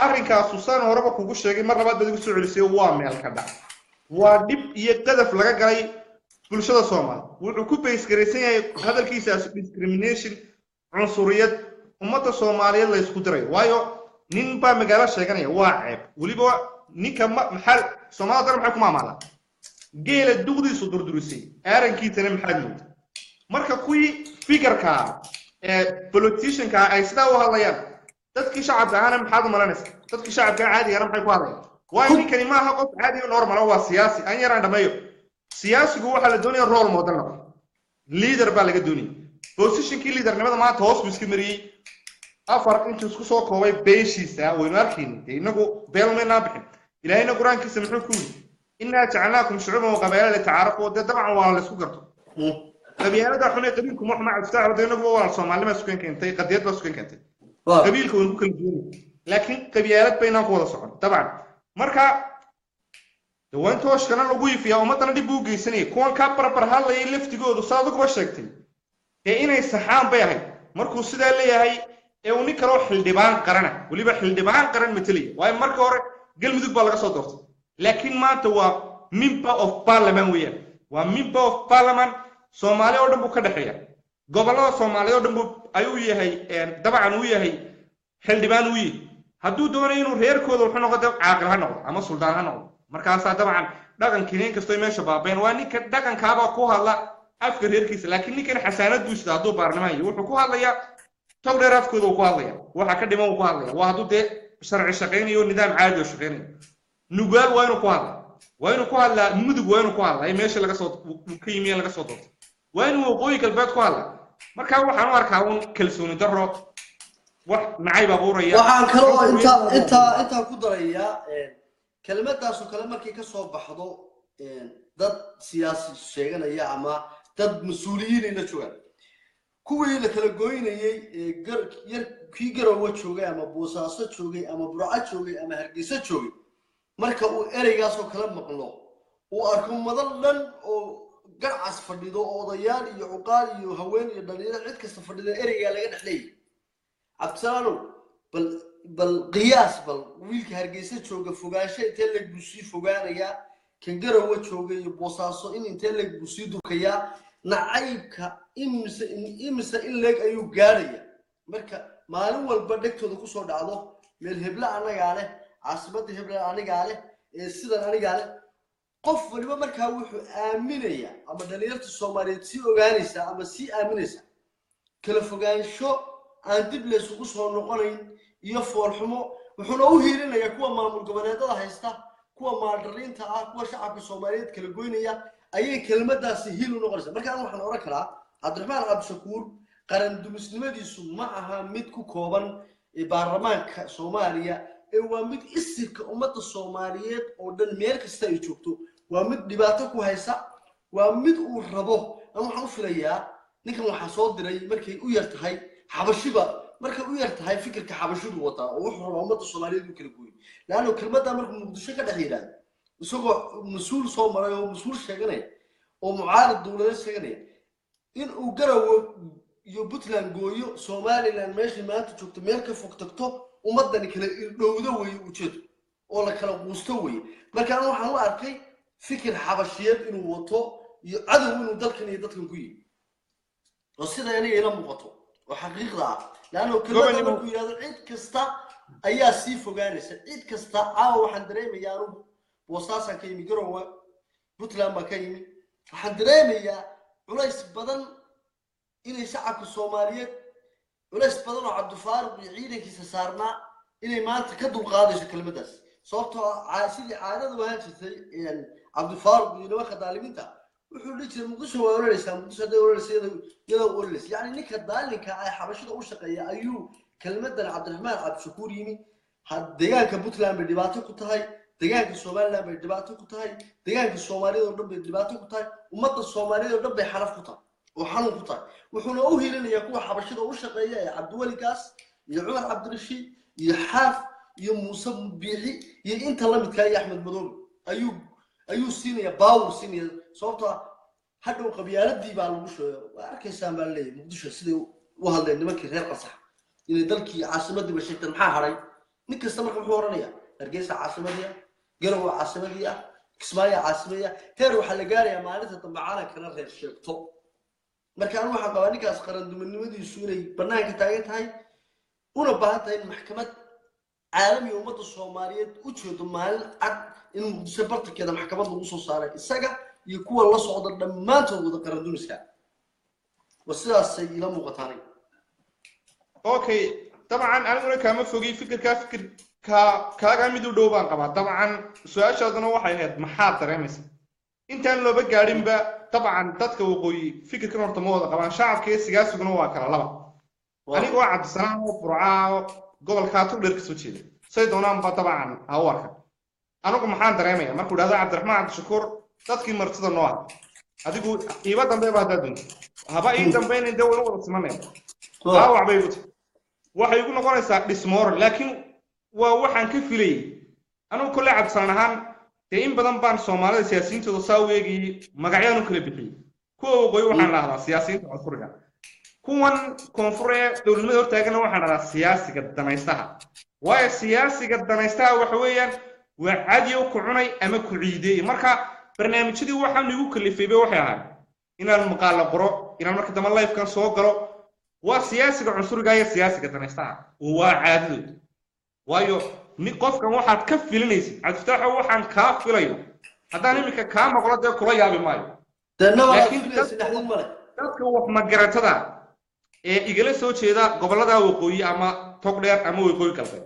arrinkaasu saan horeba kugu sheegay mar labaad baad igu soo celisay waa meel ka dhac waa dhib iyo qadaf laga galay bulshada Soomaaliyeed wuxuu ku beesgaraysan yahay hadalkiisaas discrimination cunsuriyad ummadda Soomaaliyeed la isku diray waayo nin baa magaalo sheeganaya waa ceeb waliba ninka maxal Soomaaliyeed maxay ku maamula geela dugdiisu durdurisay aarankiisana maxaad mood marka kuwii fikirka politicianka ay sidaa u hadlayaan dadkii shacabka ahna maxaad u malanaysaa dadkii shacabka caadiga ah maxay ku hadlayaan waa ninkani ma aha qof caadi oo normal waa siyaasi aan yaraan dhameeyo siyaasigu waxa la doonayaa role model leader baa laga doonaya positionkii leadernimada maanta hoos buu iska mariyay afar intuu isku soo koobay beeshiisa waynu arkin inagu beelmeena bixin ilaahayna quraankiisa muxuu ku yiri inna jacalnaakum shucuuban wa qabaa'ila lita'aarafu wa dabcan waa la isku garto qabiilada xunay qabiilku ma xuma aftaa inagu waa Soomaalima isku keentay qadiyad la isku keentay qabiilku wuu ku kala duwan laakiin qabiilad bayna ku wada socon dabcan marka waan tooshkana lagu yifiyaa ummadana dib u geysanay kuwan ka barbar hadlay laftigoodu saad uga sheegtay inay saxaan bay ahay markuu sidaa leeyahay uu nin kale xildhibaan qarana waliba xildhibaan qaran mataliya way markii hore galmudug baa laga soo doortay laakiin maanta waa member of parliament weeyaan waa member of parliament Soomaaliya oo dhan buu ka dhaxeeya gobolada Soomaaliya oo dhan buu ayuu yahay dabcan uu yahay xildhibaan uu yahay hadduu doonayo inuu reerkooda wuxuu noqdo caaqil ha noqdo ama suldaan ha noqdo markaas dabcan dhaqankiin kastoo meesha baabeen waa ninka dhaqankaaba ku hadla afka reerkiisa laakiin ninkan xasaanad buu istaa haduu baarnamayo wuxuu ku hadlayaa tawdheer afkooda ku hadlaya waxa ka dhiman ku hadlaya waa haduu de sharci shaqeynayo nidaam caadi oo shaqeynayo nugaal waa inuu ku hadlaa mudug waa inuu ku hadlaa meesha laga soo ka yimid laga soo doortay waa inuu waqooyi galbeed ku hadlaa marka waxaan u arkaa un kalsooni darro wax nacayb abuuraya waxaan kaloo inta ku darayaa كلمات كلام كي كسب بحضو ضد سياسي شيء أما ضد مسؤولين إلى شو كوي اللي كلا جوين كي جروا شو أما بوساسة شو أما برعات شو أما هرجسة شو مركب إرجاس وكلام مقلو وأركم مضلن وقرعس فرديدو أضيان يعقال يهوين يدليل عد كسفرديد إرجال لين حلي عبسانو بالقياس ويلك هرجيسة شوقة فوقاشة تلك بسي فوقانيا كان جروا شوقة يبوساسو إن تلك بسي دوكيا نعيبك إمس إلك أيو جارية مركا معلومة البدك تدخل صور دعوه من الهبلة أنا قاله عاصمة الهبلة أنا قاله السيدة أنا قاله قف اللي ما مركا وحو آمنية أما دليلة الصومالية سي أوغانيسا أما سي آمنيسا كلا فوقان شو عندي بلس وقصوا النقرين يفور حمو وحنا وهيرين يا كوا مامور جبناء هيستا كوا مالدرين تا كوا شعب الصوماليين كلا جوينيا أي كلمة دا سهيل ونقرس مركا أنا وحنا أراكلا عبد الرحمن عبد الشكور قرن دمسلمة دي سمعها متكو كوبان برلمان صوماليا ومد إسك أمة الصوماليات ودن ميرك استيجوبتو ومد دباتكو هيسا ومد وربو أنا حنوف ليا نكمل محصول دري مركي ويرتهاي حبشبا marka u yartahay fikirka xabashidu wata oo wuxuu ummadda Soomaaliyeed u kala gooyay laano kelmadda markuu Muqdisho ka dhaxeeyay isagoo mas'uul soo maray oo mas'uul sheeganay oo mucaarad dawladeed sheeganay in uu garawo iyo Puntland gooyo Somaliland meeshii maanta joogto meel ka fog tagto ummadani kala dhowdo way u jeedo oo la kala quusto way marka waxaan u arkay fikir xabashiyeed inuu wato iyo cadow inuu dalkan iyo dadkan ku yimi oo sida aniga ila muuqato وحقيقة لأنه كل ما تقول يا عيد كستا أيها سيف وجانس عيد كستا وحندريم يا رب وصاصا كيمي جروا بطلع ما كيمي حندريم يا وليس بدن إلى شعب الصومالية وليس بدن عبد الفارق يعيدك يسارنا إلى ما تكدوا قادش كلمة دس صوتها عاسيد عادة وهالشيء يعني عبد الفارق اللي واخد عالمينتا wuxuu dhigi jiray muqdisho waa oranaysaa muqdisho haday oranaysa iyadoo oranaysa yani ninka daalinka ay xabashada u shaqeeya ayuu kelmadan cabdiraxmaan cabdishakuur yimi deegaanka puntland bay dhibaato ku tahay deegaanka somaliland bay dhibaato ku tahay deegaanka soomaaliyada oo dhan bay dhibaato ku tahay ummadda soomaaliyada oo dhan bay xaraf ku tahay oo xanuun ku tahay wuxuuna u hiilinayaa kuwa xabashada u shaqeeya ee cabdiwali gaas iyo cumar cabdirashiid iyo xaaf iyo muuse biixi iyo inta la midka iyo axmed madoobe ayuu siinaya baawur siinaya sababtoo hadhow qabyaaladii baa lagu sheegay waa arkaysaan baa leeyahay muqdisho sidii u hadleen nimankii reer qasax inay dalkii caasimadii ba sheegteen maxaa haray nin kasta marka wuxuu oranayaa hargeysa caasimadii garowe caasimadii kismaayo caasimadii heer waxaa la gaarayaa maalinta dambe caalamkana reer sheegto marka anu waxaan qabaa ninkaas qarandumanimadiisu inay banaanka taagan tahay una baahan tahay in maxkamad caalami ummadda soomaaliyeed u jeedo maalin cad in muqdisho bartankeeda maxkamad lagu soo saaray isaga iyo kuwa la socda dhammaantood wada qaranduniska wasidaasay ila muuqataanay okay dabcan aniguna kaama fogay kaaga mid u dhow baan qabaa dabcan su-aashaaduna waxay ahayd maxaad dareemaysa intaan looba gaadhinba dabcan dadka waqooyi fikirkan horta ma wada qabaan shacabka iyo sigaasiguna waa kala laba anigoo cabdisanaan oo furcaa gobolkaa tugdheer ka soo jeeda say doonaanba dabcan ha u arkan anigu maxaan dareemaya markuu dhahdo cabdiraxmaan cabdishakuur dadkii martida noo ah adigu iiba dambeeba haddaad doonto haba ii dambaynayn dee waynu wada simanaya dhaawac bay u tahay waxay igu noqonaysaa dhismoor laakiin waa waxaan ka filayay anigu kolley cabdisanaan ahaan dee in badan baan soomaalida siyaasiyiintooda saa u eegayay magacyaan u kala bixiyey kuwa waqooyi waxaan dhahdaa siyaasiyiinta codfuriga kuwan koonfur ee dowladnimada hortaagana waxaan dhahdaa siyaasiga danaystaha waayo siyaasiga danaystaha waxa weeyaan waa cadiyo ku cunay ama ku ciideeyey marka barnaamijyadii waxaan igu kalifayba waxay ahayd inaan maqaalo qoro inaan marka dambe lifekan soo galo waa siyaasiga cunsuriga iyo siyaasiga danaystaha waa caadadood waayo qofkan waxaad ka filinaysid cabdifataaxo waxaan kaa filayo haddaan iminka kaa maqlo dee kula yaabi maayo laakiin dadka wax magaratada ee igala soo jeeda gobollada waqooyi ama togdheer ama waqooyi galbeed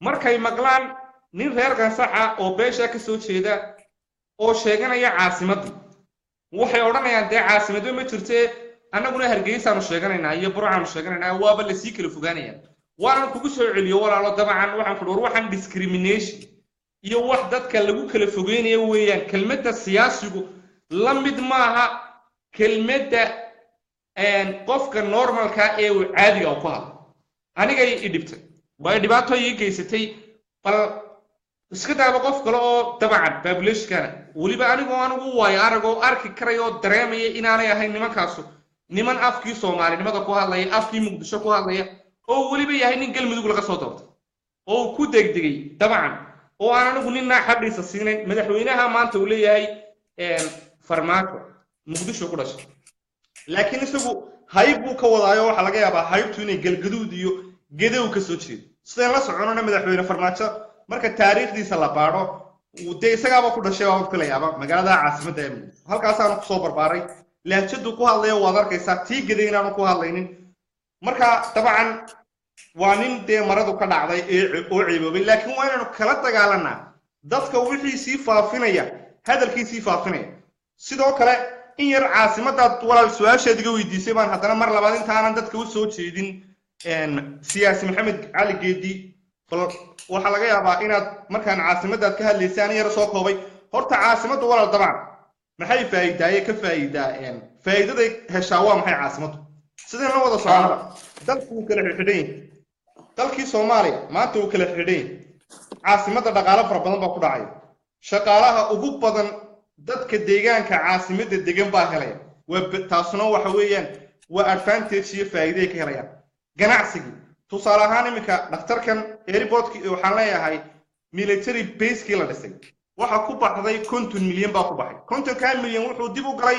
markay maqlaan nin reer gansaxa oo beesha ka soo jeeda oo sheeganaya caasimadii waxay odhanayaan dee caasimado ma jirtee annaguna hargeysaanu sheeganaynaa iyo burcaanu sheeganaynaa waaba lasii kala fogaanayaan waanan kugu soo celiyo walaalo dabcan waxaan ku dhawr waxaan discrimination iyo wax dadka lagu kala fogeynayo weeyaan kelmadda siyaasigu la mid maaha kelmadda qofka normalka ee uu caadiga ku hadlo anigay i dhibtay way dhibaato ii geysatay bal iska daaba qof kale oo dabcan populationkana weliba anigu waayo aragoo arki karayoo dareemaya inaanay ahayn nimankaasu niman afkii soomaalinimada ku hadlaya afkii muqdisho ku hadlaya oo weliba yahay nin galmudug laga soo doortay oo ku degdegay dabcan oo aan anigu ninna xabdiisa siinayn madaxweynaha maanta uu leeyahay farmaajo muqdisho ku dhashay laakiin isagu hayb buu ka wadaayo waxa laga yaabaa haybtu inay galgaduud iyo gedow ka soo jeedo sidaan la soconona madaxweyne farmaajo marka taariikhdiisa la baadho dee isagaaba ku dhashay waa filayaaba magaalada caasimadda ee muqdisho halkaasaanu kusoo barbaaray lahjadu ku hadlaya waad arkaysaa tii geday inaanu ku hadlaynin marka dabcan waa nin dee maradu ka dhacday oo ciiboobay laakiin waa inaanu kala dagaalanaa dadka wixii sii faafinaya hadalkii sii faafinaya sidoo kale in yar caasimadaad walaal su-aashaad iga weydiisay baan haddana mar labaad intaanan dadka u soo jeedin siyaasi maxamed cali geedi bal waxaa laga yaabaa inaad markaan caasimadaad ka hadlaysay an yar soo koobay horta caasimadda walaal dabcan maxay faa'iidaaye ka faa'iidaa faa'iidaday heshaa waa maxay caasimaddu sideen la wada soconaba dalku wuu kala xidhan yahay dalkii soomaaliya maanta wuu kala xidhan yahay caasimadda dhaqaalo fara badan baa ku dhacaya shaqaalaha ugu badan dadka deegaanka caasimadda degan baa helaya taasuna waxa weeyaan waa advantage iyo faa'iido ay ka helayaan ganacsigii tusaale ahaan iminka dhakhtarkan airportkii waxaan leeyahay military basekii la dhisay waxa ku baxday 50 milyan baa ku baxay 50 milyan wuxuu dib u galay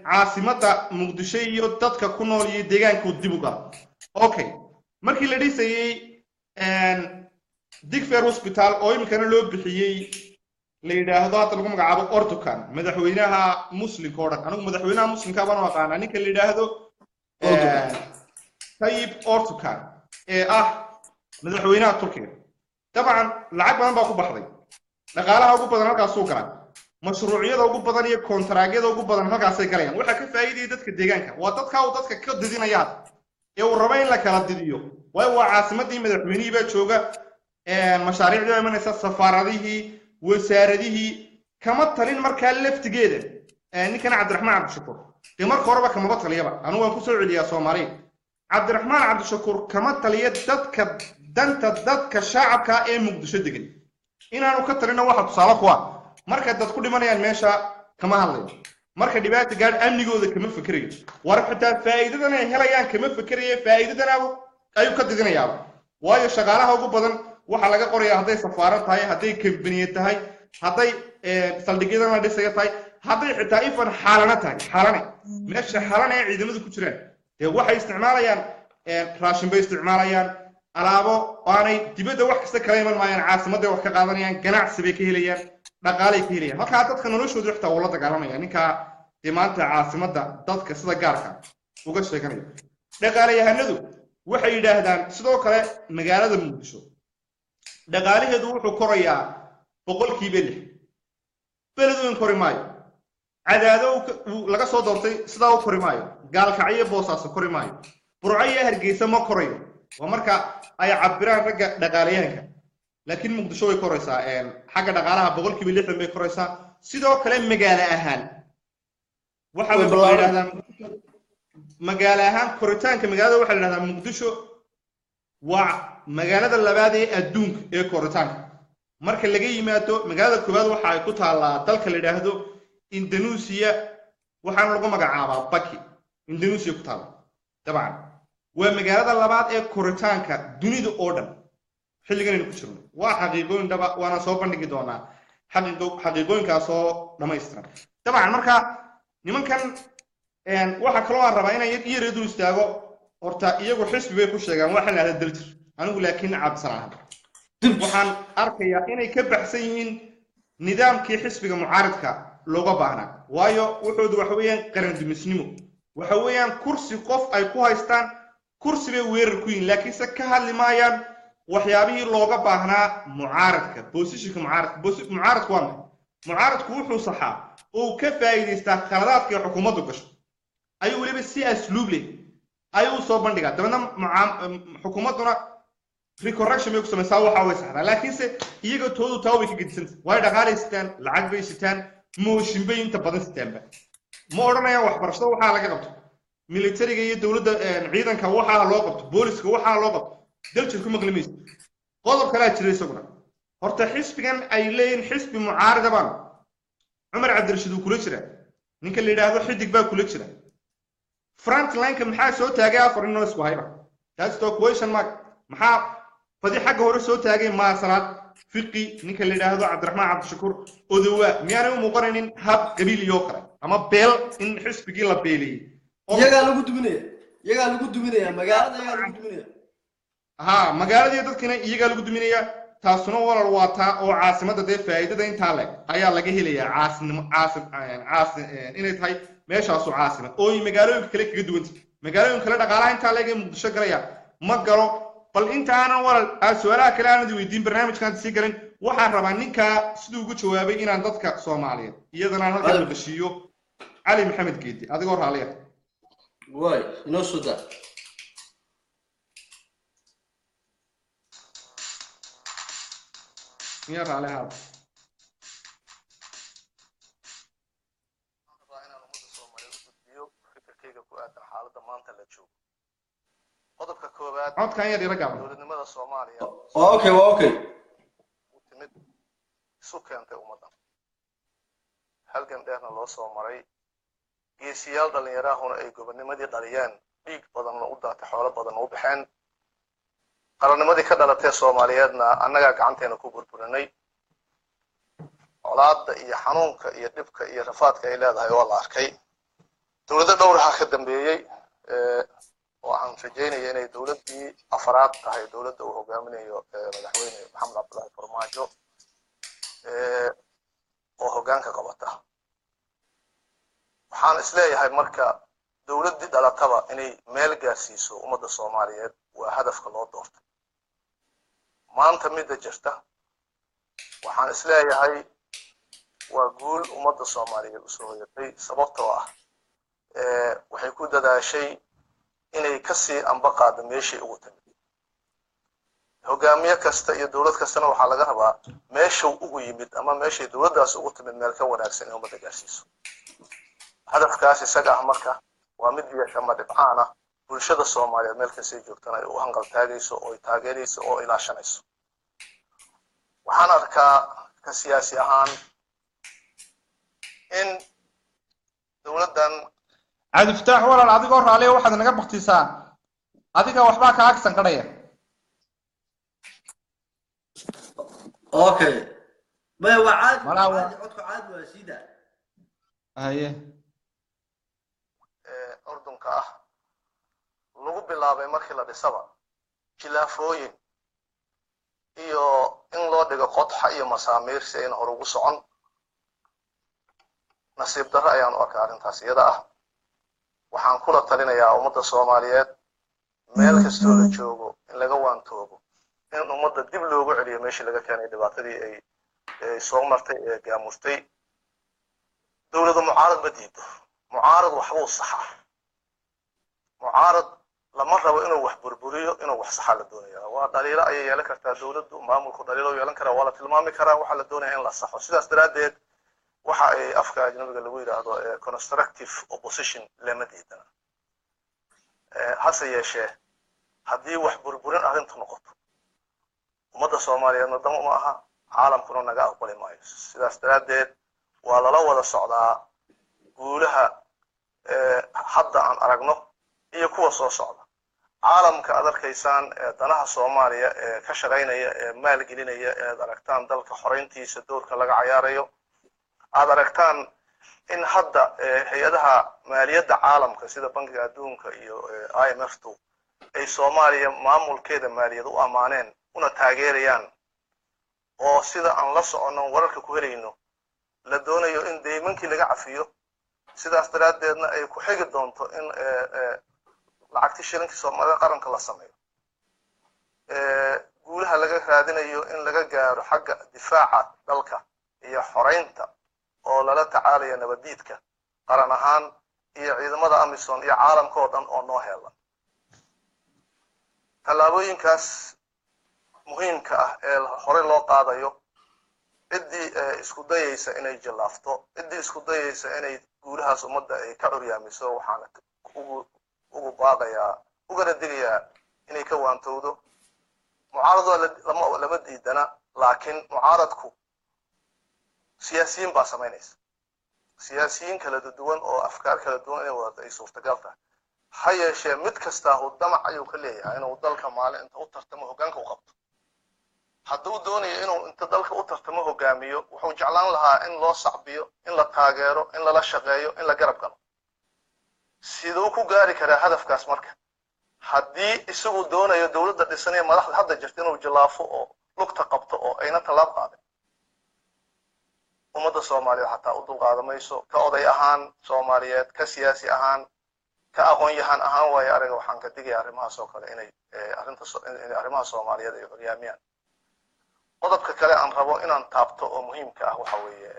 caasimadda muqdisho iyo dadka ku nool iyo deegaanku dib u galay okay markii la dhisayay Digfair Hospital oo imikana loo bixiyay la yiraahdo hadda lagu magacaabo Ortukan madaxweynaha muslimka oo dhan anigu madaxweynaha muslimka baan u aqaanaa ninka la yiraahdo Tayyip Ortukan ee madaxweynaha Turkiga dabcan lacag badan baa ku baxday dhaqaalaha ugu badan halkaas soo galay mashruucyada ugu badan iyo kontaraagyada ugu badan halkaasay galayaan waxa ka faa'iideeyay dadka deegaanka waa dadka ka didinayaan ee uu rabo in la kala didiyo waa caasimadii madaxweynihii baa jooga mashaariicda imanaysa safaaradihii wasaaradihii kama talin markaa laftigeeda ninkan Cabdiraxmaan Cabdishakuur de marka horeba kama taliyaba anu waan ku soo celiyaa Soomaaliya Cabdiraxmaan Cabdishakuur kama taliya dadka shacabka ee Muqdisho degan inaanu ka talina waxa tusaale ku ah marka dad ku dhimanayaan meesha kama hadlayo marka dhibaato gaar amnigooda kama fikirayo war xitaa faa'iidadana ay helayaan kama fikirayo faa'iidadana ay ka didinayaan waayo shaqaalaha ugu badan waxa laga qorayaa haday safaarad tahay haday company tahay haday saldhigyada la dhisay tahay haday xitaa ifan xaalane meesha xaalane ay ciidamadu ku jiraan ee waxay isticmaalayaan raashin bay isticmaalayaan alaabo aanay dibadda wax kasta kala iman maayaan caasimadda wax ka qaadanayaan ganacsi bay ka helayaan dhaqaalay ka helayaan halka dadka noloshooda xitaa wala dagaalamaya ninka maanta caasimadda dadka sida gaarka uga sheeganaya dhaqaalayahanadu waxay yiraahdaan sidoo kale magaalada Muqdisho dhaqaalaheedu wuxuu korayaa 6% beledweyne kori maayo cadaado laga soo doortay sidaa u kori maayo gaalkacyo boosaaso kori maayo burcayo hargeysa ma korayo waa marka ay cabiraan ragga dhaqaalayahanka laakiin Muqdisho way koraysaa xagga dhaqaalaha 6% bay koraysaa sidoo kale magaalo ahaan waxa la yiraahdaa magaalo ahaan koritaanka magaalada waxa la yiraahdaa Muqdisho waa magaalada labaad ee adduunka ee koritaanka marka laga yimaado magaalada koowaad waxa ay ku taalaa dalka la yiraahdo Indonesia waxaan lagu magacaabaa Baki Indonesia ku taala dabcan waa magaalada labaad ee koritaanka dunida oo dhan xilligan ku jirno waa xaqiiqooyin dhaba waana soo bandhigi doonaa xaqiiqooyinkaas oo dhameystiran dabcan marka nimankan waxa kale oo aan rabaa inay iyareedu istaago horta iyagu xisbi bay ku sheegaan waxa la yiraahdo daljir anigu laakiin cabsanahay waxaan arkayaa inay ka baxsan yihiin nidaamkii xisbiga mucaaradka looga baahnaa waayo wuxuu waxa weeyaan qaran dumisnimo waxa weeyaan kursi qof ay ku haystaan kursi bay weerar ku yihiin laakiin se ka hadli maayaan waxyaabihii looga baahnaa mucaaradka positionka mucaaradku waa mucaaradku wuxuu saxaa oo ka faa'iideystaa khaladaadka xukuumaddu gasho ayuu waliba si asluub leh ayuu soo bandhigaa dabadna xukuumadduna recorrection bay ku samaysaa waxa way saxdaa laakiin se iyaga toodu taa way ka gedisantahay way dhaqaalaystaan lacag bay sitaan mooshin bay inta badan sitaanba ma odhanayaan waxbarashada waxaa laga qabto militariga iyo dowladda ciidanka waxaa loo qabto booliska waxaa loo qabto daljirku maqlimaysa qodob kale jira isaguna horta xisbigan ay leeyihiin xisbi mucaarada baan Umar Cabdirashiid uu kula jira ninka la yiraahdo xidig baa kula jira frontline-ka maxaa soo taagay afar inoo isku hayba that's the question mark maxaa fadi xagga hore soo taagay ma salaad fiqi ninka la yiraahdo Cabdiraxmaan Cabdishakuur odawa miyaanay u muuqanaynin hab qabiil iyo kale ama beel in xisbigii la beelay iyaga lagu duminaya magaalada iyaga lagu duminaya magaaladii dadkina iyaga lagu duminaya taasuna walal waata oo caasimadda de faa'iidada inta leh ayaa laga helayaa inay tahay meeshaas oo caasimad oo magaalooyinka kale kaga duwan magaalooyinka kale dhaqaalaha inta leeg ee Muqdisho galaya ma galo bal inta aan walal su'aalaha kale aan weydiin barnaamijkan si garan waxaan rabaa ninka sidoo ugu jawaabay inaan dadka Soomaaliyeed iyadana halka la gashiyo Ali Maxamed Geedi adigoo raaliya way inoo soo daa يا عليها qodobka koobaad codkan yar ila gaabo dowladnimada Soomaaliya okay timid isu keentay ummadda halgan dheerna loo soo maray geesiyaal dhalinyarahuna ay gobonimadii dhaliyeen dhiig badanna u daatay xoolo badan u baxeen qarannimadii ka dhalatay Soomaaliyeedna annaga gacanteena ku burburinay colaadda iyo xanuunka iyo dhibka iyo rafaadka ay leedahay oo la arkay dowladda dhowraha ka dambeeyay oo aan rajeynaya inay dowladdii afraad tahay dowladda uu hogaaminayo madaxweyne Maxamed Cabdullaahi Farmaajo oo hoggaanka qabata waxaan isleeyahay marka dowladdii dhalataba inay meel gaarsiiso ummadda Soomaaliyeed waa hadafka loo doortay maanta midda jirta waxaan isleeyahay waa guul ummadda Soomaaliyeed u soo hoyatay sababtoo ah waxay ku dadaashay inay ka sii amba qaado meeshii ugu timid hogaamiye kasta iyo dawlad kastana waxaa laga rabaa meesha ugu yimid ama meeshii dawladdaas ugu timid meel ka wanaagsan in ummadda gaarsiiso hadafkaas isaga ah marka waa mid yeesha ma dhibcaan ah bulshada Soomaaliyeed meel kasta ay joogtana ay u hanqal taagayso oo ay taageerayso oo ilaashanayso waxaan arkaa ka siyaasi ahaan in dawladdan cabdi fataax walaal adigoo raaliya waxaad naga baktisaa adiga waxbaa ka agsan qadhaya okay ما وعاد ملاوة. عاد عاد وسيدة haye urdunka ah lagu bilaabay markii la dhisaba khilaafooyin iyo in loo dhigo qodxa iyo masaamiir si ay hor ugu socon nasiib darro ayaan u arkaa arrintaas iyada ah waxaan kula talinayaa ummadda Soomaaliyeed meel kastoo la joogo in laga waantoobo in ummadda dib loogu celiyo meeshii laga keenay dhibaatadii ay soo martay ee gaamustay dawladda mucaarad ma diido mucaarad waxbuu saxaa mucaarad lama rabo inuu wax burburiyo inuu wax saxa la doonayaa waa dhaliilo ayay yeelan kartaa dawladdu maamulku dhaliilo yeelan karaa waa la tilmaami karaa waxa la doonayaa in la saxo sidaas daraadeed waxa ay afka ajnabiga lagu yiraahdo constructive opposition lama diidana hase yeeshee haddii wax burburin arrintu noqoto ummadda Soomaaliyeedna damo ma aha caalamkuna naga aqbali maayo sidaas daraadeed waa lala wada socdaa guulaha hadda aan aragno iyo kuwa soo socda caalamka aad arkaysaan danaha Soomaaliya ee ka shaqeynaya ee maal gelinaya ee aad aragtaan dalka xoreyntiisa doorka laga ciyaarayo aad aragtaan in hadda hay'adaha maaliyadda caalamka sida bankiga adduunka iyo IMF-tu ay Soomaaliya maamulkeeda maaliyad u amaaneen una taageerayaan oo sida aan la socono wararka ku helayno la doonayo in deymankii laga cafiyo sidaas daraadeedna ay ku xigi doonto in lacagtii shilinkii Soomaaliya qaranka la sameeyo guulaha laga raadinayo in laga gaaro xagga difaaca dalka iyo xoreynta oo lala tacaalayo nabadiidka qaran ahaan iyo ciidamada AMISOM iyo caalamka oo dhan oo noo heelan tallaabooyinkaas muhiimka ah ee hore loo qaadayo cidii isku dayaysa inay jilaafto cidii isku dayaysa inay guulahaas ummadda ay ka curyaamiso waxaan ugu baaqayaa ugana digayaa inay ka waantowdo mucaarado lama diidana laakiin mucaaradku siyaasiyiin baa samaynaysa siyaasiyiin kala duwan oo afkaar kala duwan inay wadato ay suurtagal tahay ha yeeshee mid kastaa uu damac ayuu ka leeyahay inuu dalka maalin inta u tartamo hoggaanka u qabto hadduu doonayo inuu inta dalka u tartamo hogaamiyo wuxuu jeclaan lahaa in loo sacbiyo in la taageero in lala shaqeeyo in la garab galo sidoo ku gaari karaa hadafkaas marka haddii isagu doonayo dawladda dhisan ee madaxda hadda jirta inuu jilaafo oo lugta qabto oo ayna talaab qaadin ummadda Soomaaliyeed xataa u dulqaadamayso ka oday ahaan Soomaaliyeed ka siyaasi ahaan ka aqoon-yahan ahaan waayo ariga waxaan ka digayaa arrimahaas oo kale inay arrimaha Soomaaliyeed ay curyaamiyaan qodobka kale aan rabo inaan taabto oo muhiimka ah waxa weeye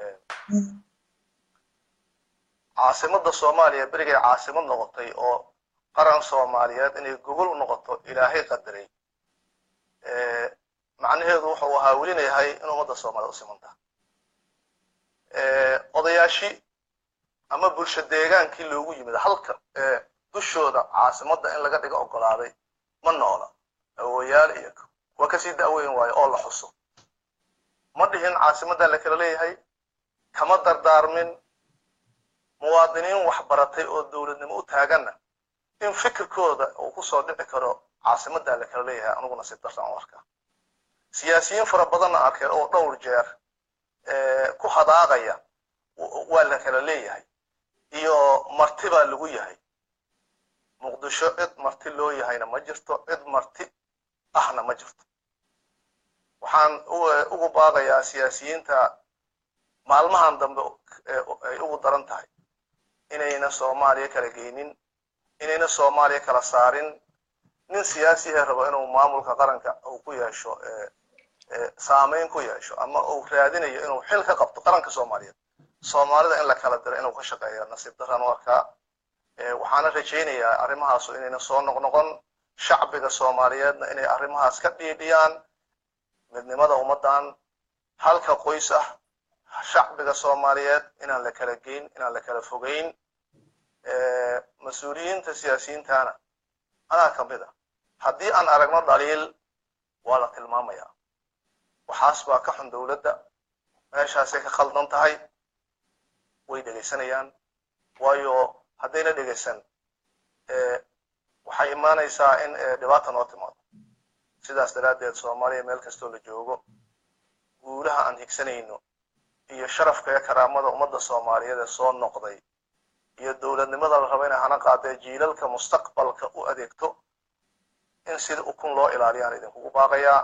caasimadda Soomaaliya berigay caasimad noqotay oo qaran Soomaaliyeed inay gobol u noqoto ilaahay qadaray macnaheedu wuxuu ahaa weli leeyahay in ummadda Soomaaliyeed u simanta odayaashii ama bulsho deegaankii loogu yimid halka dushooda caasimadda in laga dhigo ogolaaday ma noola awooyaal iyo kuwa ka sii daaweyn waayo oo la xuso ma dhihin caasimadda la kala leeyahay kama dardaarmin muwaadiniin wax baratay oo dawladnimo u taaganna in fikirkooda uu ku soo dhici karo caasimadda la kala leeyahay aniguna si darsan u arkaa siyaasiyiin fara badan arkay oo dhowr jeer ku hadaaqaya waa la kala leeyahay iyo marti baa lagu yahay muqdisho cid marti loo yahayna ma jirto cid marti ahna ma jirto waxaan ugu baaqayaa siyaasiyiinta maalmahan dambe ay ugu daran tahay inayna Soomaaliya kala geynin inayna Soomaaliya kala saarin nin siyaasi ah rabo inuu maamulka qaranka uu ku yeesho saameyn ku yeesho ama uu raadinayo inuu xil ka qabto qaranka Soomaaliyeed Soomaalida in la kala diro inuu ka shaqeeyo nasiib darran warka waxaana rajaynayaa arrimahaas inayna soo noqnoqon shacbiga Soomaaliyeedna inay arrimahaas ka dhiidhiyaan midnimada ummadan halka qoys ah shacbiga Soomaaliyeed inaan la kala geyn inaan la kala fogeyn mas'uuliyiinta siyaasiyiintana ana kamida haddii aan aragno dhaliil waa la tilmaamayaa waxaas baa ka xun dawladda meeshaasay ka khaldan tahay way dhegaysanayaan waayo haddayna dhegaysan waxay imaanaysaa in dhibaato noo timaado sidaas daraaddeed Soomaaliya meel kastoo la joogo guulaha aan higsanayno iyo sharafka iyo karaamada ummadda Soomaaliyeed ee soo noqday iyo dawladnimada la rabo inay hana qaadee jiilalka mustaqbalka u adeegto in sida ukun loo ilaaliyaan idinkugu baaqayaa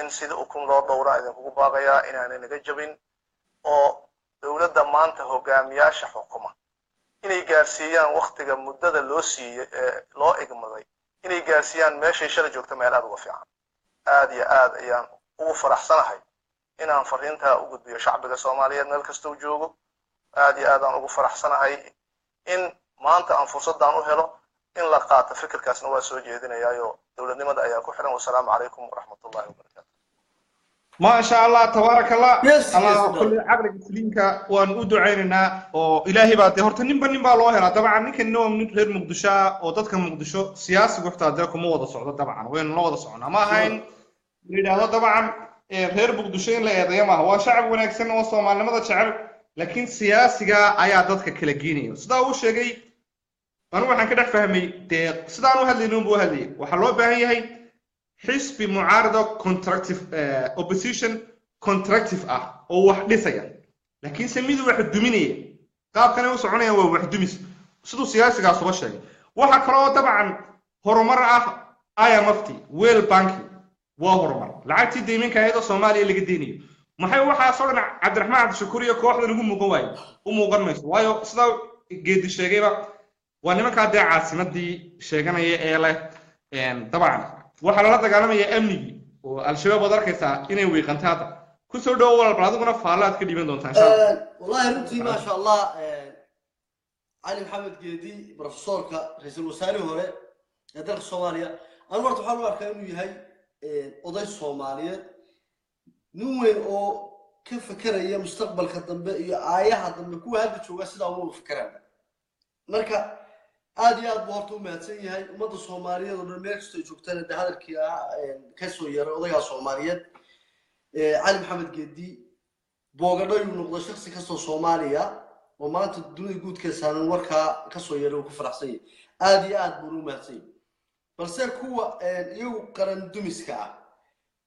in sida ukun loo dhowraa idinkugu baaqayaa inaanay naga jabin oo dawladda maanta hogaamiyaasha xukuma inay gaarsiiyaan waqtiga muddada loo siiyay loo igmaday inay gaarsiiyaan meeshay shalay joogto meel aad uga fiican aad iyo aad ayaan ugu faraxsanahay inaan fariinta u gudbiyo shacbiga Soomaaliyeed meel kasta uu joogo aad iyo aad aan ugu faraxsanahay in maanta aan fursadan u helo in la qaato fikirkaasna waa soo jeedinayaayo dawladnimada ayaa ku xiran wassalaamu calaykum waraxmatullaahi wabarakaatuh ما شاء الله تبارك الله الله كل عقلك سليمك وان ودعينا او الهي بعد horta ninba loo helaa dabcan ninkan nin reer muqdisho oo dadka muqdisho siyaasi waxta dalka ma wada socdo dabcan weyn la wada socona ma ahayn yiraahdo dabcan reer muqdisho in la eedeeyo ma waa shacab wanaagsan oo Soomaalnimada jecel laakiin siyaasiga ayaa dadka kala geenayo sida uu sheegay anu waxaan ka dhex fahmay sida uu hadlayno buu hadlayay waxa loo baahan yahay حزب معارضة contractive opposition contractive أو واحد لسيا لكن سميده واحد دومينية قاب كانوا يسعونه هو واحد دوميس صدق سياسي قاص بشيء واحد كلا طبعا هرمر آية مفتي ويل بانكي وهرمر لعبتي دايمين كهذا الصومالي اللي قديني ما هي واحد صورنا عبد الرحمن عبد الشكور يكو واحد نقول مقواي ومقرمس وايو صدق جد الشيء بقى وأنا ما كان داعي عاصمة دي شيء أنا يلا طبعا waxa la dagaalamaya amnigi oo al-shabaab wadarkaysa inay weeqantaada ku soo dhaw walaal adiguna faalaad ka dhiban doontaan insha Allah wallahi runtii ma sha Allah Ali Maxamed Geedi professorka ra'iisul wasaare hore ee dalka Soomaaliya aan marto waxaan u arkaa inuu yahay oday Soomaaliyeed nin weyn oo ka fakaraya mustaqbalka dambe iyo aayaha dambe kuwa hadda jooga sida uu fakaraya marka aad iyo aad buu horta u mahadsan yahay ummadda Soomaaliyeed oo meel kasta joogtaan hadalkii ka soo yaray odayga Soomaaliyeed Ali Maxamed Geedi boogadho uu noqdo shakhsi ka soo Soomaaliya oo maanta dunida guudka saaran warka ka soo yaray ku faraxsan yahay aad iyo aad buu u mahadsan yahay balse kuwa iyagu qaran dumiska ah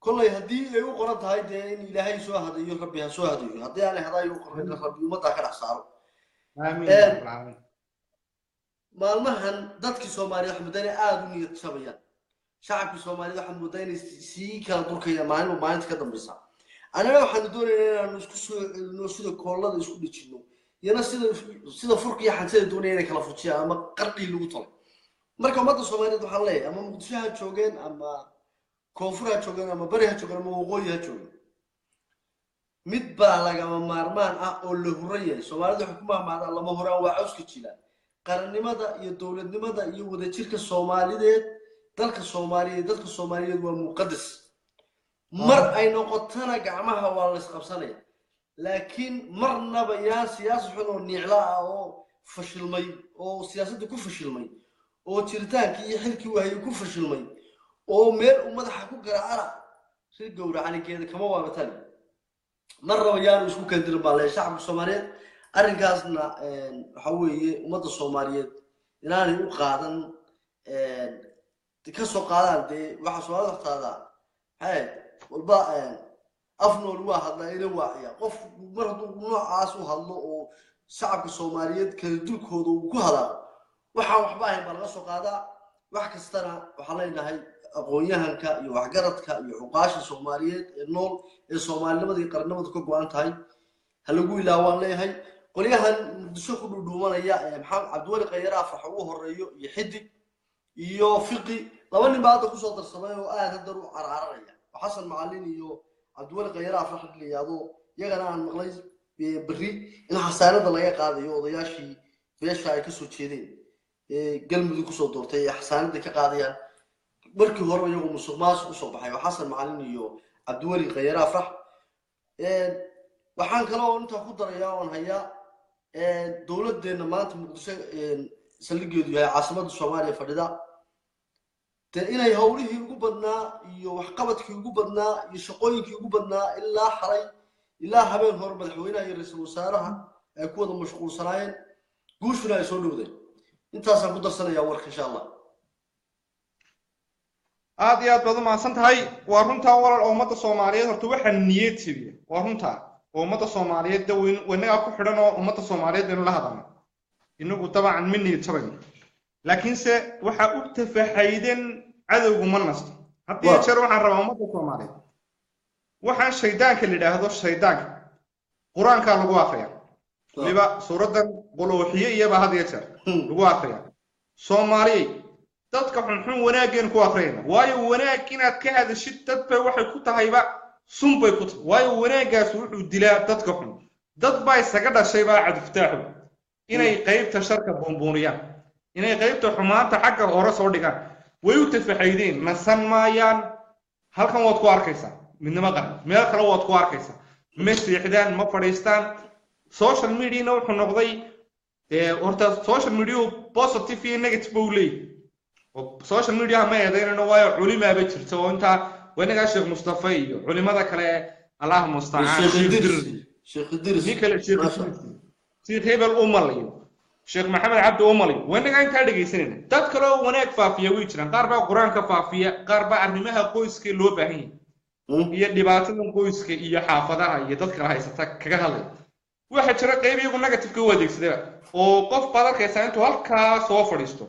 kullay hadii ay u qoran tahay in Ilaahay soo hadayo Rabbi ha soo hadayo hadii aan hadayo qoran Rabbi ummadda ka dhaxsaaro aamin maalmahan dadkii Soomaaliyeed waxa mudane aad u niyad jabayaan shacabka Soomaaliyeed waxa mudane si kala durkaya maalinta ka dambaysa anaga waxaan doonaynaa inaan isku soo celino sida koolada isku dhijino yana sida furka iyo xantada doonayna inay kala fujiyaan ama qarqi lagu talo marka ummadda Soomaaliyeed waxa leeyahay ama Muqdisho ha joogeen ama koonfur ha joogeen ama bari ha joogeen ama waqooyi ha joogeen mid baa lagama maarmaan ah oo la hurayay Soomaalidu waxa ku maamaadaan lama horaan waa cawska jilaan qarannimada iyo dawladnimada iyo wadajirka Soomaaliyeed dalka Soomaaliyeed dadka Soomaaliyeed waa muqaddas mar ay noqotana gacmaha waa la isqabsanaya laakiin marnaba yaa siyaasi xun oo nicla ah oo fashilmay oo siyaasadda ku fashilmay oo jiritaankii iyo xilkii wahay ku fashilmay oo meel madaxa ku garaacana si gowracanigeeda kama waabatani marnaba yaa isku kandir baa shacabka Soomaaliyeed arrinkaasna waxa weeye ummadda Soomaaliyeed inaanay u qaadan ka soo qaadaan waxa Soomaaliyeed waxtaada walba afnool waa hadlaa ila waaciya qof mar hadduu noocaas u hadlo oo shacabka Soomaaliyeed kala dulkooda uu ku hadlaa waxa waxba ahayn baa laga soo qaadaa wax kastana waxa leenahay aqoon-yahanka iyo waxgaradka iyo xuqaasha Soomaaliyeed ee nool ee Soomaalinimada iyo qarannimada ka go'an tahay halagu ilaawaan leeyahay qoliyahan Muqdisho ku dhudhuumanaya maxamed Cabdiwali Khayr Afax ugu horeeyo iyo xidig iyo fiqi laba nin baad ku soo darsamay oo aad hadda u cararaya Xasan Macallin iyo Cabdiwali Khayr Afax liyaado iyagana aan maqlay berri in xasaanada laga qaadayo odayaashii beesha ay kasoo jeedeen galmudug kusoo doortay ay xasaanada ka qaadayaan markii hore iyagu musuqmaasuq usoo baxay oo xasan macalin iyo cabdiweli khayr afrax waxaan kaloo intaa ku darayaa oon hayaa dowladdeena maanta muqdisho saldhigeedu yahay caasimada soomaaliya fadhida inay howlihii ugu badnaa iyo waxqabadkii ugu badnaa iyo shaqooyinkii ugu badnaa ilaa xalay ilaa habeen hore madaxweynaha iyo ra-iisul wasaaraha ay ku wada mashquulsanaayeen guushuna ay soo dhowdeen intaasaan ku darsanayaa warka insha allah aad iyo aad baad u mahadsan tahay waa runtaa walaal ummadda soomaaliyeed horta waxaa niyad jabiya waa runtaa ummadda soomaaliyeed wanaga ku xidhan oo ummadda soomaaliyeed baynu la hadalna inagu dabcan ma niyad jabayno laakiinse waxa u tafaxayden cadowgu ma nasto haddii jeer waxaan rabaa ummadda soomaaliyeed waxaan shaydaanka la yidhaahdo shaydaanka qur-aankaa lagu akriya waliba suuraddan qolooxiye iyaba had iyo jeer lagu akriya soomaaliyey dadka xunxun wanaageen ku akriyayna waayo wanaag inaad ka hadashid dadba waxay ku tahayba sun bay ku tahay waayo wanaaggaas wuxuu dilaa dadka xun dad baa isaga dhashay baa cadiftaaxu inay qaybta sharka buunbuuniyaan inay qaybta xumaanta xagga hore soo dhigaan way u tafaxaydeen nasan maayaan halkan waad ku arkaysaa midnimo qaran meel kale waad ku arkaysaa ma seexdaan ma fadhiistaan social mediana wuxuu noqday horta social media positive iyo negative buu leeyahay social media ma eedaynayno waayo culimaaba jirta oo intaa wanaga sheekh mustafa iyo culimada kale allah musta'aan sheekh idris sheekh hebel umalayo sheekh maxamed cabdi umalayo wanaga intaa dhageysanayna dad kale oo wanaag faafiya way jiraan qaar baa quraanka faafiya qaar baa arrimaha qoyska loo baahan yahay iyo dhibaatada qoyska iyo xaafadaha iyo dadka haysata kaga hadlay waxa jira qayb iyagu negative ka wadeegsaday oo qof baad arkaysaa intuu halkaa soo fadhiisto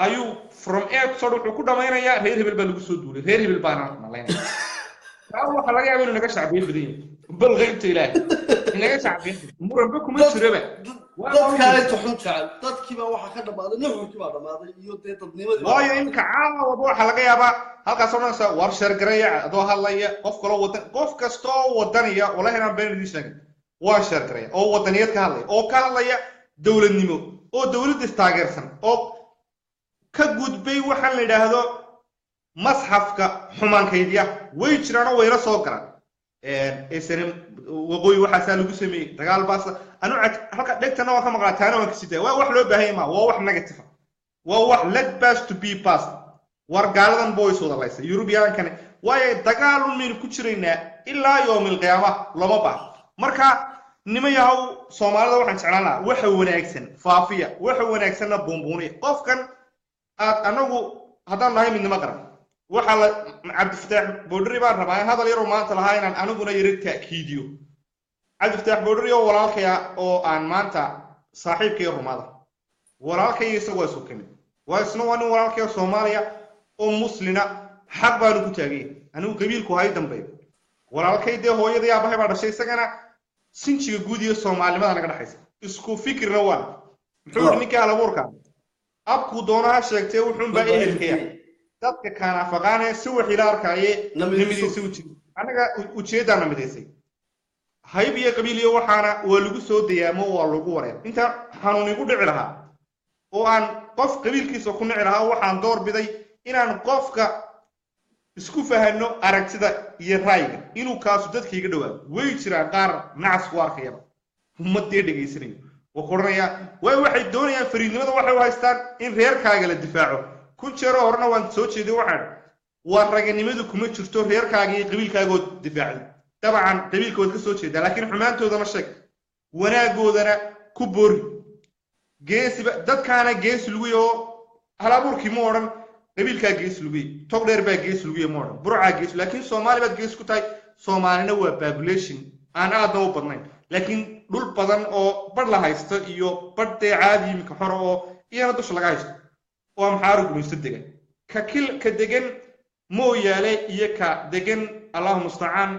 ayuu from episode wuxuu ku dhamaynayaa reer hebel baa lagu soo duulay reer hebel baana malaynaya waxa laga yaabaa inuu naga shacbiyo badan yahay bal qaybta ilaahay inaga shacbiyo muranba kuma jiraba dadka ay tuxun jecel dadkii baa waxa ka dhamaaday nuxurkii baa dhamaaday iyo dadnimadii waayo imka caawa waxa laga yaabaa halkaas oo dhansa war shargaraya adoo hadlaya qof kasta oo wadaniya wallahi aan been idin sheegay waa shargaraya oo wadaniyad ka hadlaya dawladnimo oo dawladda taageersan oo ka gudbay waxaan la yiraahdo masxafka xumaankeediya way jiraan oo wayla soo garan SNM waqooyi waxa lagu sameeyay dagaal baas anu halka dhigtana waa ka maqlaataana waa kasii waa wax loo baahan yahay waa wax negative waa wax let pass to be past war gaaladan boys wada laysa European kan way dagaal meel ku jireynaa ilaa yoomil qiyaamah lama baax marka nimayahow Soomaalida waxaan jeclaanaa waxa wanaagsan faafiya waxa wanaagsanna buunbuuniya qofkan aad anagu haddaan nahay midnimo qaran waxa la Cabdifataax Boodri baan rabaa hadal yar oo maanta lahaa inaan aniguna yiri taakiidiyo Cabdifataax Boodri oo walaalkaya oo aan maanta saaxiibkay rumada walaalkay isagoo soo kamid waa isna waa nin walaalkay Soomaaliya oo muslina xaq baan ku taagay anigu qabiilku hay dambe walaalkay de hooyadii aabahay baa dhashay isagana sinjiga guud iyo Soomaalimada naga dhaxaysa isku fikirna waa muxuu ninka alabuurka abku doonaha sheegtay wuxuu baa ehelkaya dadka kana faqaanay si wax ila arkay nimidiisa u jiro anaga ujeedana mideysay hayb iyo qabiil iyo waxaana waa lagu soo dayaamo waa lagu wareer inta xanuun igu dhici lahaa oo aan qof qabiilkiisa ku nici lahaa waxaan door biday inaan qofka isku fahano aragtida iyo raayga inuu kaasu dadkayga dhawaado way jiraan qaar nacas ku arkaya ummadii dhageysanayo وقرنيا waxay doonayaan fariidnimada waxay u haystaan in reerkaaga la difaaco ku jiro horna waan soo jeeday waxaan waa raganimadu kuma jirto reerkaaga iyo qabiilkaaga oo difaacay dabcan qabiilkooda ka soo jeeda laakiin xumaantooda ma sheeg wanaagoodana ku boori geesiba dadkaana gees lagu yoo halaburkii ma oran qabiilkaaga gees lagu tog dheer baa gees lagu ma oran burca gees laakiin Soomaali baad gees ku tahay Soomaalina waa population aan aad u badnayn laakiin dhul badan oo bad la haysto iyo badde caadi imka xor oo iyana dush laga haysto oo maxaa rugumaysto degan ka degan mooyaale iyo ka degan Allahu musta'an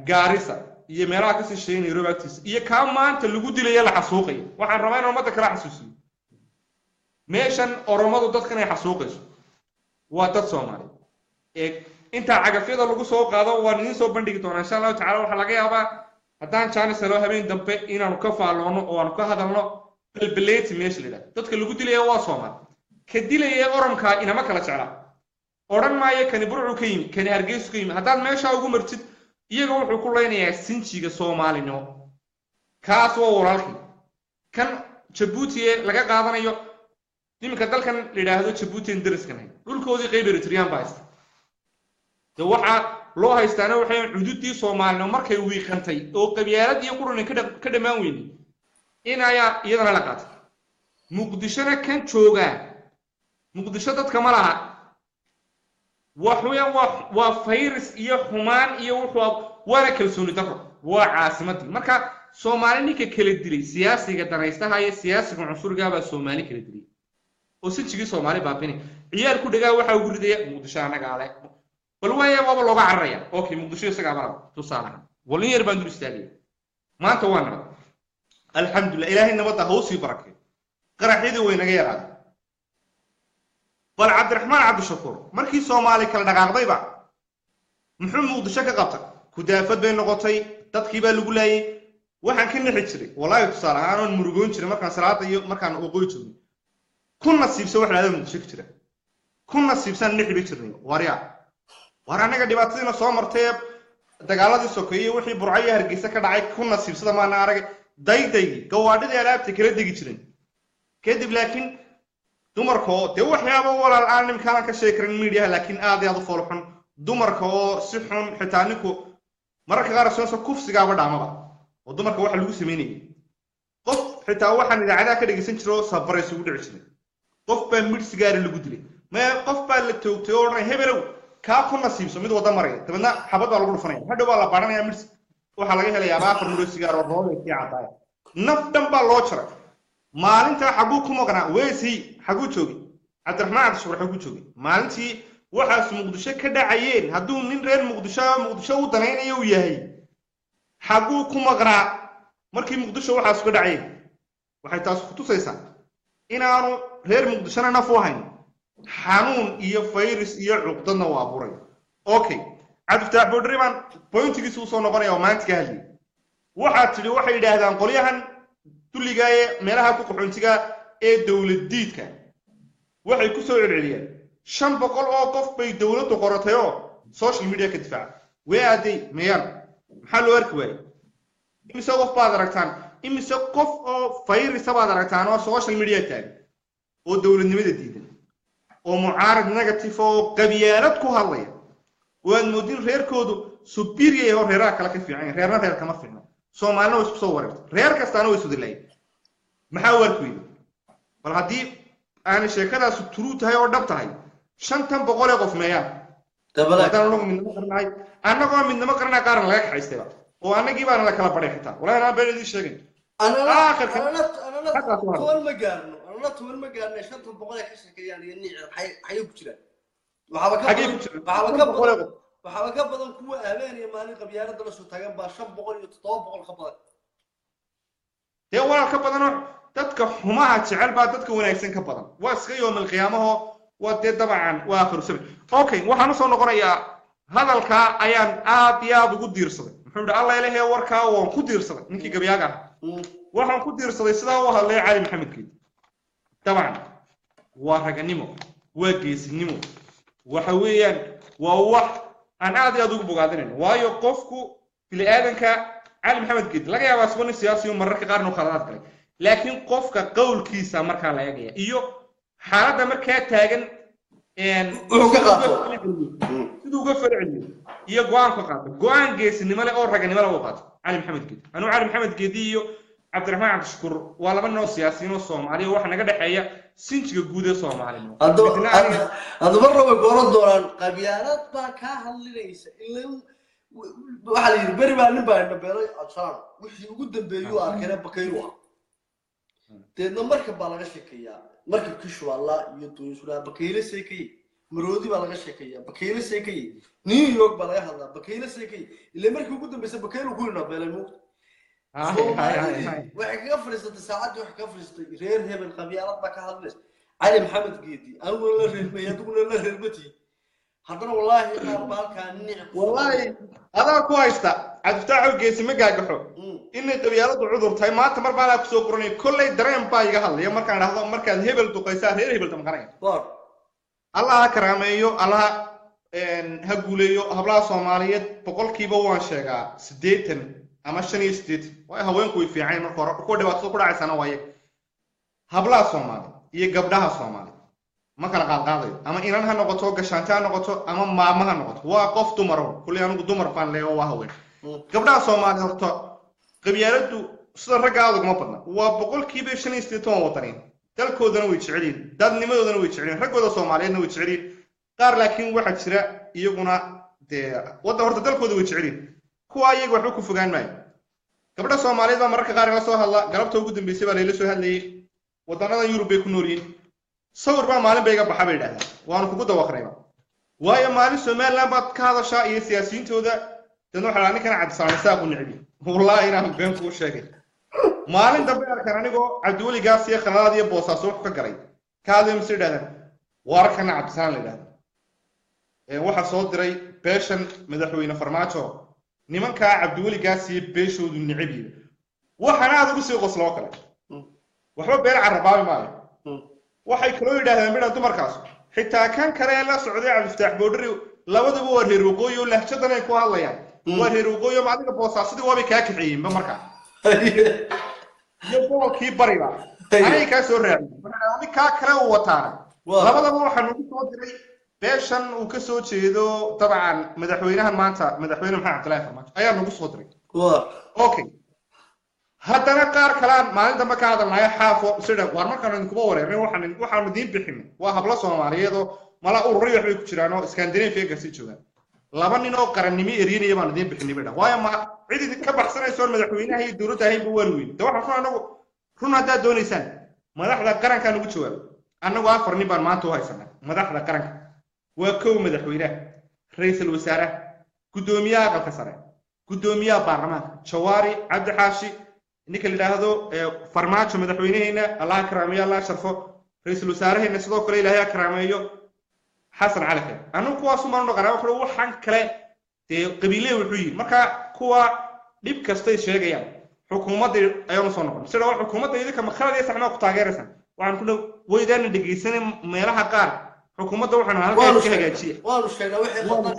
gaarisa iyo meelaha ka sii sheeyay Nairobi iyo ka maanta lagu dilay la xasuuqay waxaan rabaa in ummadda kala xasuusiyo meeshan oromadu dadkan ay xasuuqayso waa dad Soomaali inta cagafyada lagu soo qaado waan idin soo bandhigi doonaa insha Allah tacaala waxa laga yaabaa haddaan jaanis loo habeen dambe inaanu ka faaloono oo aanu ka hadalno balbaleeti meesha leedahay dadka lagu dilaya waa Soomaali ka dilaya oranka inama kala jecla oran maayo kani burcu ka yimi kani hargeysa ka yimi haddaan meesha ugu martid iyaga wuxuu ku leenayaa sinjiga Soomaalinimo kaas waa walaalkii kan Djibouti laga qaadanayo nimanka dalkan la yiraahdo Djibouti indiriskana dhulkoodii qayb Eritrean baas waxa loo haystaana waxay xuduudii Soomaaliya markay wiiqantay oo qabyaalad iyo qurun ka dhamaan weyn in ay iyadana la qaatay Muqdishona kan jooga Muqdisho dadka ma laha waxweeyaan waa virus iyo xumaan iyo wuxuu wara kalsooni daro waa caasimadii marka Soomaali ninka kala dilay siyaasiga danaystaha iyo siyaasiga cunsurga baa Soomaali kala dilay oo sinjigi Soomaali baabini ciyaar ku dhagaa waxa uu guriday Muqdisho anaga ale bal waaya waba looga carraya okay Muqdisho isaga baa tusaalaha walin yar baan dul istaagay maanta waan nabad alxamdulillah ilaahay nabada hoosi barakay qaraxyadii way naga yaraaday bal Cabdiraxmaan Cabdishakuur markii Soomaali kala dhaqaaqdayba muxuu Muqdisho ka qabtay ku daafad bay noqotay dadkii baa lagu laayay waxaan ka nixi jiray wallahi tusaalaha aan murugoon jiray markaan salaada iyo markaan uqoy jiray kun nasiibso wax laada Muqdisho ka jira kun nasiibsan nixi bay jirnay war anaga dhibaatadiina soo martay dagaaladii sokeeyay wixii burcay hargeysa ka dhacay kun nasiibsada ma arag dayday gawaadhida alaabta kala digi jireen kadib laakiin dumarko de waxyaabo walaal aan nimkaan ka sheekarin media laakiin aad iyo aad u foolxun dumarka oo si xun xitaa ninku mararka qaar soo kufsiga ba dhaamaba oo dumarka waxa lagu sameeyay qof xitaa waxaan idaacada ka dhigaysan jiro sabaray isugu dhici jiray qof baa mid sigaar lagu dilay ma qof baa la toogtay oo dhan hebelow ka ku nasiibso mid wada maray tabna xabad baa lagu dhufanaya hadhow baa la baadhanaya mid waxa laga helayaa afar miro sigaar oo roob ay caadaay naftan baa loo jaray maalinta xagu ku maqnaa weesi xagu joogi Cabdiraxmaan Cabdishakuur xagu joogi maalintii waxaas Muqdisho ka dhacayeen hadduu nin reer Muqdisho u danaynayo uu yahay xagu ku maqnaa markii Muqdisho waxaas ka dhacayeen waxay taas ku tusaysaa inaanu reer Muqdisho naf u hayn xanuun iyo virus iyo cuqdadna waa buray okay Cabdifatax Boodriman pointigiisu soo noqonaya maanta ka hadlay waxa tiri waxay yiraahdaan qoliyahan tuligaaye meelaha ku qaxoontiga ee dawladdiidka waxay ku soo celceliyeen 500 oo qof bay dawladdu qoratay oo social media ka difaac weeyaday meeyaan maxaa loo arki waayay imise qof baad aragtaan imise qof oo virus baad aragtaan oo social media taag oo dawladnimada diidan oo mucaarad negative oo qabyaalad ku hadlaya waan moodin reerkoodu superior oo reeraha kala ka fiican reer kama fiicna Soomaalina way isku soo wareertay reer kastaana way sudilay maxaa warkuy bal hadii aan sheekadaas true tahay oo dhab tahay 500 qof meeyaan dabada loo midnimo qarnay annagoo midnimo qarnay qaran laga xaystay oo annagii baan la kala badhay xitaa walaal baan idin sheegay أنا طول ما قارنه أنا طول ما قارنه شنت بقولك إيش كيان ينيع حيوك جرا وحبك بدل كوا أباني مالي قبيلة درسوا تجمع باشم بقول يتطوب بقول خبر يا ولا كبدنا تدك حماها تعال بعد تدك ونايسن كبدنا واسقي يوم القيامة هو ودي طبعا وآخر سبب أوكي وحنا صار نقرأ هذا الكا أيام آبيا بقول ديرصد محمد الله إلهي وركا وقول ديرصد نكى قبيعة waxaan ku diirsaday sidaa u hadlay Cali Maxamed Kiid طبعا waa raganimo waa geesinimo waxa weeyaan waa wax aan aad iyo aad ugu bogaadinayn waayo qofku bili aadanka Cali Maxamed Kiid laga yaabaa suban siyaasi oo mararka qaar noo khalaad galay laakiin qofka qowlkiisa marka la eegayo iyo xaaladda marka taagan sidoo uga farciliyo iyo go'aan ka qaato go'aan geesinimo leh oo raganimo leh oo qaato Cali Maxamed Kiid anu Cali Maxamed Kiid iyo Cabdiraxmaan Cabdishakuur waa laba noo siyaasiyiin oo Soomaali waxa naga dhaxeeya sinjiga guud ee Soomaaliyeed hada marna way goran doonaan qabyaalad baa ka hadlinaysa ilaa waxa la yiri bari baa nin baa dhabeelay adsaan wixii ugu dambeeyay arkayna bakayru teedna marka baa laga sheekeeyaa marka kishu Allah iyo tuusura bakayla seekay maroodi baa laga sheekeeyaa bakayla seekay New York baa laga hadlaa bakayla seekay ilaa markii ugu dambeysay bakayru ku dhabeelay muuqdo waxay ka fariistay saacad wax ka fariistay reer hebel qabyaalad ba ka hadlays Cali Maxamed Geedi awal la reermay aduguna la reermati haddana wallaahi qaar baalkaa niic والله هذا كويستا عدفتاعو جيسي مقاقحو إني قبيالة عذر تاي ما تمر بالا كسو قرني كل درين باي قهل يا مركان هذا مركان هبل تقيساه هبل تمقرين الله كراميو الله هقوليو هبلا صومالية بقول كيبا وان شيغا سديتن أما شني سديت واي هوين كوي في عين مركورا كو دباتو كودا عيسانا واي هبلا صومالي iyo gabdhaha Soomaali ma kala qaadqaaday ama inaan ha noqoto gashaanta ha noqoto ama maama ha noqoto waa qof dumaro kulli anigu dumar baan leeyahay waa haween gabdhaha Soomaali horta qabyaaladu sida ragga ma badna waa boqolkiiba 85 wadaniin dalkoodana way jeceliin dadnimadoodana way jeceliin raggooda Soomaaliyeedna way jeceliin qaar laakiin waxa jira iyaguna wada horta dalkooda way jeceliin kuwa iyagu waxba ku fogaan maayo gabdhaha Soomaaliyeed mararka qaar la soo hadla galabta ugu dambeysay baa la soo hadlayay wadannada Yurub ay ku noolyiin sawir baa maalin bayga baxa bay dhahdaa waan kugu dawaqrayba waayo maalin Soomaaliland baad ka hadashaa iyo siyaasiyiintooda tan waxa aan kana cadsan saaqu nicbi wallahi inaan been ku sheegay maalin dambe arkan anigoo Cabdiwali Gaas iyo Khalaad iyo Boosaaso wax ka galay kaadin si dhahdan warkana cadsan leeyahay waxa soo diray beeshan madaxweyne Farmaajo nimanka Cabdiwali Gaas iyo beeshoodu nicbi waxana aad ugu sii qosloo kale waxba beer carabaabi maayo waxay kala yiraahdeen midna dumarkaas xitaa kan kale la socday Cabdifataax Boodri labaduba waa reer waqooyi oo lahjadan ay ku hadlayaan waa reer waqooyi oo adiga Boosaasadii waa bay ka kixiyeen markaa iyo boqolkii bariba anay ka soo raacay markaa ka kale u wataan labadaba waxaan ugu soo diray beeshan uu ka soo jeedo tabcan madaxweynaha maanta madaxweyne Maxamed Cabdullaahi Farmaajo ayaa nagu soo diray okay haddana qaar kalaan maalin dambe ka hadalnay xaafo sida war markaan kuba wareernay waxaan diin bixin waa habla Soomaaliyeed oo mala ururi waxay ku jiraan oo Scandinavia ka sii joogan laba nin oo qarannimo eriinaya baan diin bixin bidha waayo ma cid ka baxsanayso madaxweynaha iyo dawladda ay buu weyn waxaan anagu run hada doonaysaan madaxda qaranka ugu jawaab anagu afar nin baan maanta u haysanaa madaxda qaranka waa koow madaxweynaha ra'iisul wasaaraha gudoomiyaha aqalka sare gudoomiyaha baarlamaanka Jawaari Cabdi Xaashi ninka la yiraahdo Farmaajo madaxweynaheena Allah karaameeyo Allah sharfo ra'iisul wasaaraheena sidoo kale Ilaahay karaameeyo Xasan Cali Khayr anu kuwaas uma noqonaa waxaan kale qabiilay wuxuu yiri marka kuwa dib kasta sheegayaan xukuumadda ayaan soo noqon sida xukuumadda idinka ma khalad saxna ku taageeraysan waxaan ku weydaan dhageysan meelaha qaar xukuumadda waxaan halka ka hagaajiyo waan sheegnaa wixii khaldad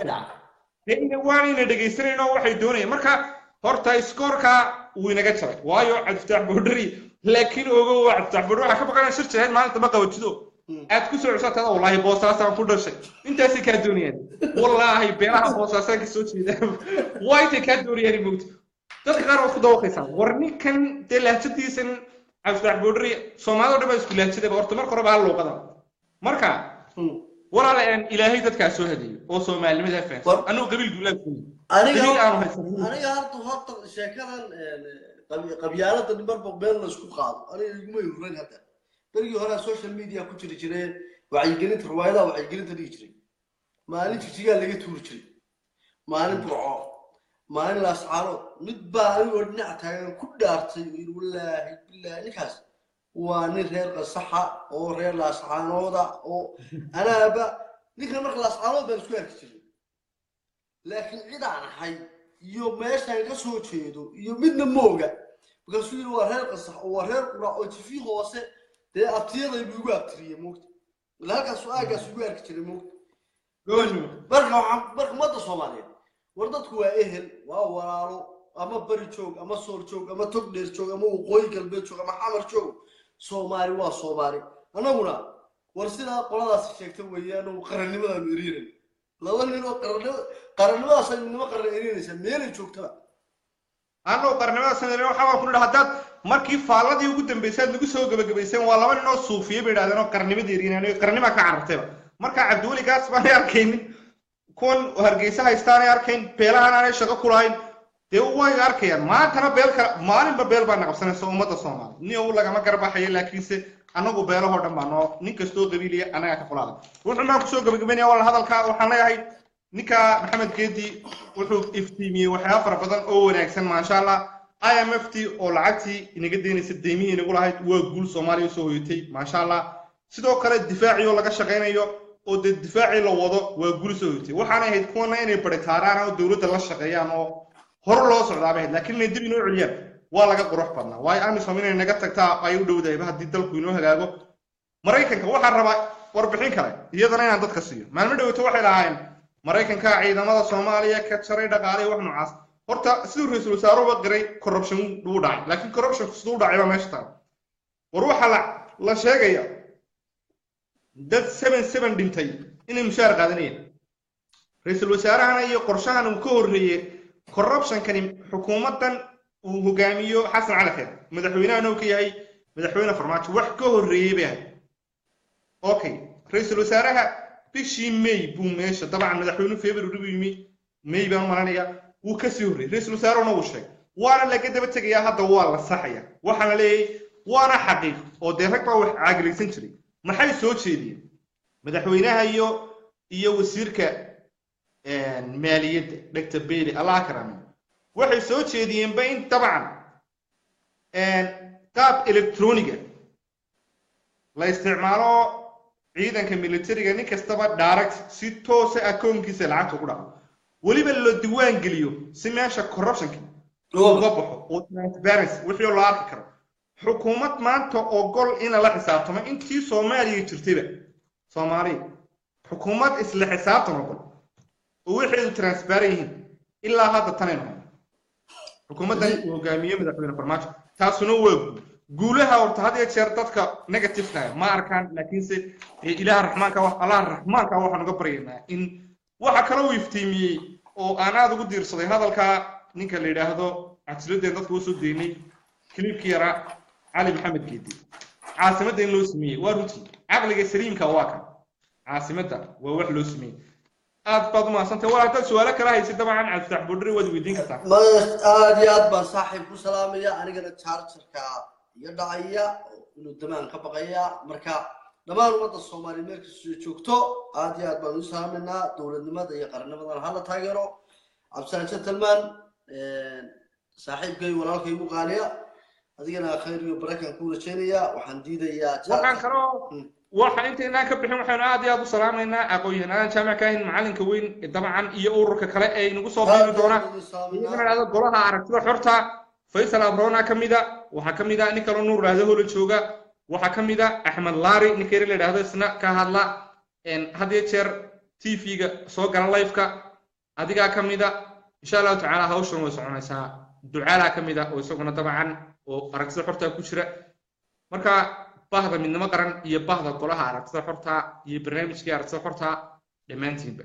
dhacay waan in dhageysanayno waxay doonayaan marka horta iskoorka uu inaga jabay waayo Cabdifataax Boodri laakiin ogo waa Cabdifataax Boodri waxa ka baqanaa shirkeed maalinta ma qawajido aad ku soo cusubtaa wallahi Boosaaso aan ku dhashay intaas ka doonayeen wallahi beeraha Boosaaso ka soo jeeda way ka doonayeen mood dadka qaar wax ku dawaqaysan warninkan lahjadiisan Cabdifataax Boodri Soomaalidu dhaba isku lahjada horta marka hore baa loo qadan marka walaalaan Ilaahay dadka soo hadiyo oo Soomaalida fahsan anu qabiil duulaad aniga horta sheekadan qabyaalada nimbar boqbeel la isku qaado aniga iguma yuran hadda berigi hore social media ku jiri jireen wacyigelinta riwaayadaha wacyigelinta dhigi jiray maalin jijiga laga tuuri jiray maalin burco maalin la ascaaro mid baa aniga dhinac taagan ku dhaartay wallaahi billahi ninkaas waa nin reer qasaxa oo reer la ascaanooda oo anaaba ninka marka la ascaanooda baan isku arki jiray laakiin cid aan ahay iyo meeshaan ka soo jeedo iyo midna mooga because waa reer qasax oo reer qura oo jifi hoose dee abtiyada ay ugu abtiriyay moogta halkaas su'aagaas ugu arki jiray moogta marka ummadda Soomaaliyeed war dadku waa ehel waa walaalo ama bari joog ama soor joog ama tog dheer joog ama waqooyi galbeed joog ama xamar joog Soomaali waa Soomaali anaguna war sida qoladaas sheegtay weeyaan oo qarannimada meeriin laba nin oo qarannimada sanadnimo qarannimada meel joogta anoo qarannimada sanadnimo waxa ku dhahdad markii faaladii ugu dambeysay lagu soo gabagabeysay waa laba nin oo suufiye bilaadeen oo qarannimada yeerinay qarannimo ka carabtay marka Cabdiwali Gaas baan arkeen kun hargeysa haystaan arkeen beelahan aan shaqo ku lahayn dee way arkayaan maantana beelka maalinba beel baan qabsanayso ummadda Soomaaliyeed niyo lagama garbaxay laakiinse anagu beelaho dhan baan oo nin kasto qabiiliye anaga ka qolaada wuxuu ma ku soo gabagabeynaya wala hadalka waxaan leeyahay ninka Maxamed Geedi wuxuu iftiimiyay waxyaabo fara badan oo wanaagsan ma sha Allah IMFT oo lacagtii inaga deynaysa deemihii inagu lahayd waa guul Soomaaliya soo hoytay ma sha Allah sidoo kale difaaciyo laga shaqeynayo oo difaaci la wado waa guri soo hurtay waxaana ahayd kuwana inay baritaaraan oo dawladda la shaqeeyaan oo hor loo socdaa bayd laakiin inay dib inoo celiyaan waa laga qurux badnaa waayo amisom inay naga tagtaa ay u dhowdayba haddii dalku inoo hagaago maraykanka waxaa rabaa warbixin kale iyadana inaan dadka siiyo maalmo dhowto waxay lahaayeen maraykanka ciidamada Soomaaliya ka jaray dhaqaale wax noocaas horta sidoo ra'iisul wasaaruhu qiray corruption uu dhacay laakiin corruption sidoo dhacay ba meesha taa war waxa la sheegaya dad 77 dhintay inay mushaar qaadanayeen ra'iisul wasaarahana iyo qorshahan uu ka horeeyay corruption kan xukuumadan uu hogaamiyo Xasan Cali Khayr madaxweynaha uu ka yahay madaxweyne Farmaajo wax ka horeeyay baa okay ra'iisul wasaaraha bishii May buu meesha dabcan madaxweynuhu February May baan maranaya wuu ka sii horeeyay ra'iisul wasaarahuna uu sheegay waana laga daba tagayaa hadda waa la saxaya waxana leeyahay waana xaqiiq oo deeq baa wax caagrisan jiray maxay soo jeediyeen madaxweynaha iyo wasiirka maaliyadda Dr. Beeli Allah karami waxay soo jeediyeen ba in dabcan qaab elektrooniga la isticmaalo ciidanka militariga nin kastaba direct si toos ah akoonkiisa lacagta ku dhaco waliba loo diiwaan geliyo si meesha corruptionka loo baxo oo transparency wixii loo arki karo xukuumad maanta oo gol in la xisaabtamo intii Soomaaliya jirtayba Soomaaliya xukuumad isla xisaabtamo gol oo wixii transparent ilaa hadda tanayno xukuumadan hogaamiye madaxweyne Farmaajo taasuna waa guulaha horta had iyo jeer dadka negative ma arkaan laakiin se ilaaha raxmaanka wax Allah raxmaanka waxaan uga baryaynaa in waxa kale uu iftiimiyay oo aan aad ugu diirsaday hadalka ninka la yiraahdo accident dadku soo deynay clipkii yara علي محمد كيدي عاصمته لو سمي وروتي عقلك سليم كواكا عاصمته ووح لو سمي بعض ما سنت ولا هذا سؤالك راهي سي طبعا على فتح بدري ودويدين كتا ما اديات با صاحب سلاميه انيغنا تشارجركا يدعيا انو دمان كبقيا marka dhamaan wada Soomaali meelka soo joogto aad baan u saameynaa dawladnimada iyo qarannimada hala taageero Absaan Gentleman saaxiibkay walaalkay ugu qaaliya adigana khayr iyo baraka ku rajeynaya waxaan diidayaa waxaan karo waxaan inta ka bixin waxaan aad u salaameynaa aqoonyahanada jaamacka in macalinka weyn dabcan iyo ururka kale ay nagu soo biiri doona iyagana golaha aragtida xorta Faisal Abrona kamida waxa kamida nin kale nuur raado holo jooga waxa kamida Ahmed Laari ninkeeri la yiraahdo isna ka hadla hadii jeer TV-ga soo gala live-ka adiga kamida insha Allah ta'ala hawshan way soconaysaa ducaala kamida oo isaguna dabcan oo aragtida xorta ku jira marka bahda midnimo qaran iyo bahda golaha aragtida xorta iyo barnaamijka aragtida xorta dhamaantiinba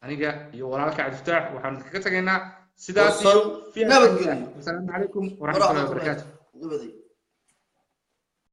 aniga iyo walaalka Cabdifaax waxaan kaga tageynaa sidaas iyo fi nabadgelyo. Assalaamu alaykum wa rahmatullahi wa barakatuh.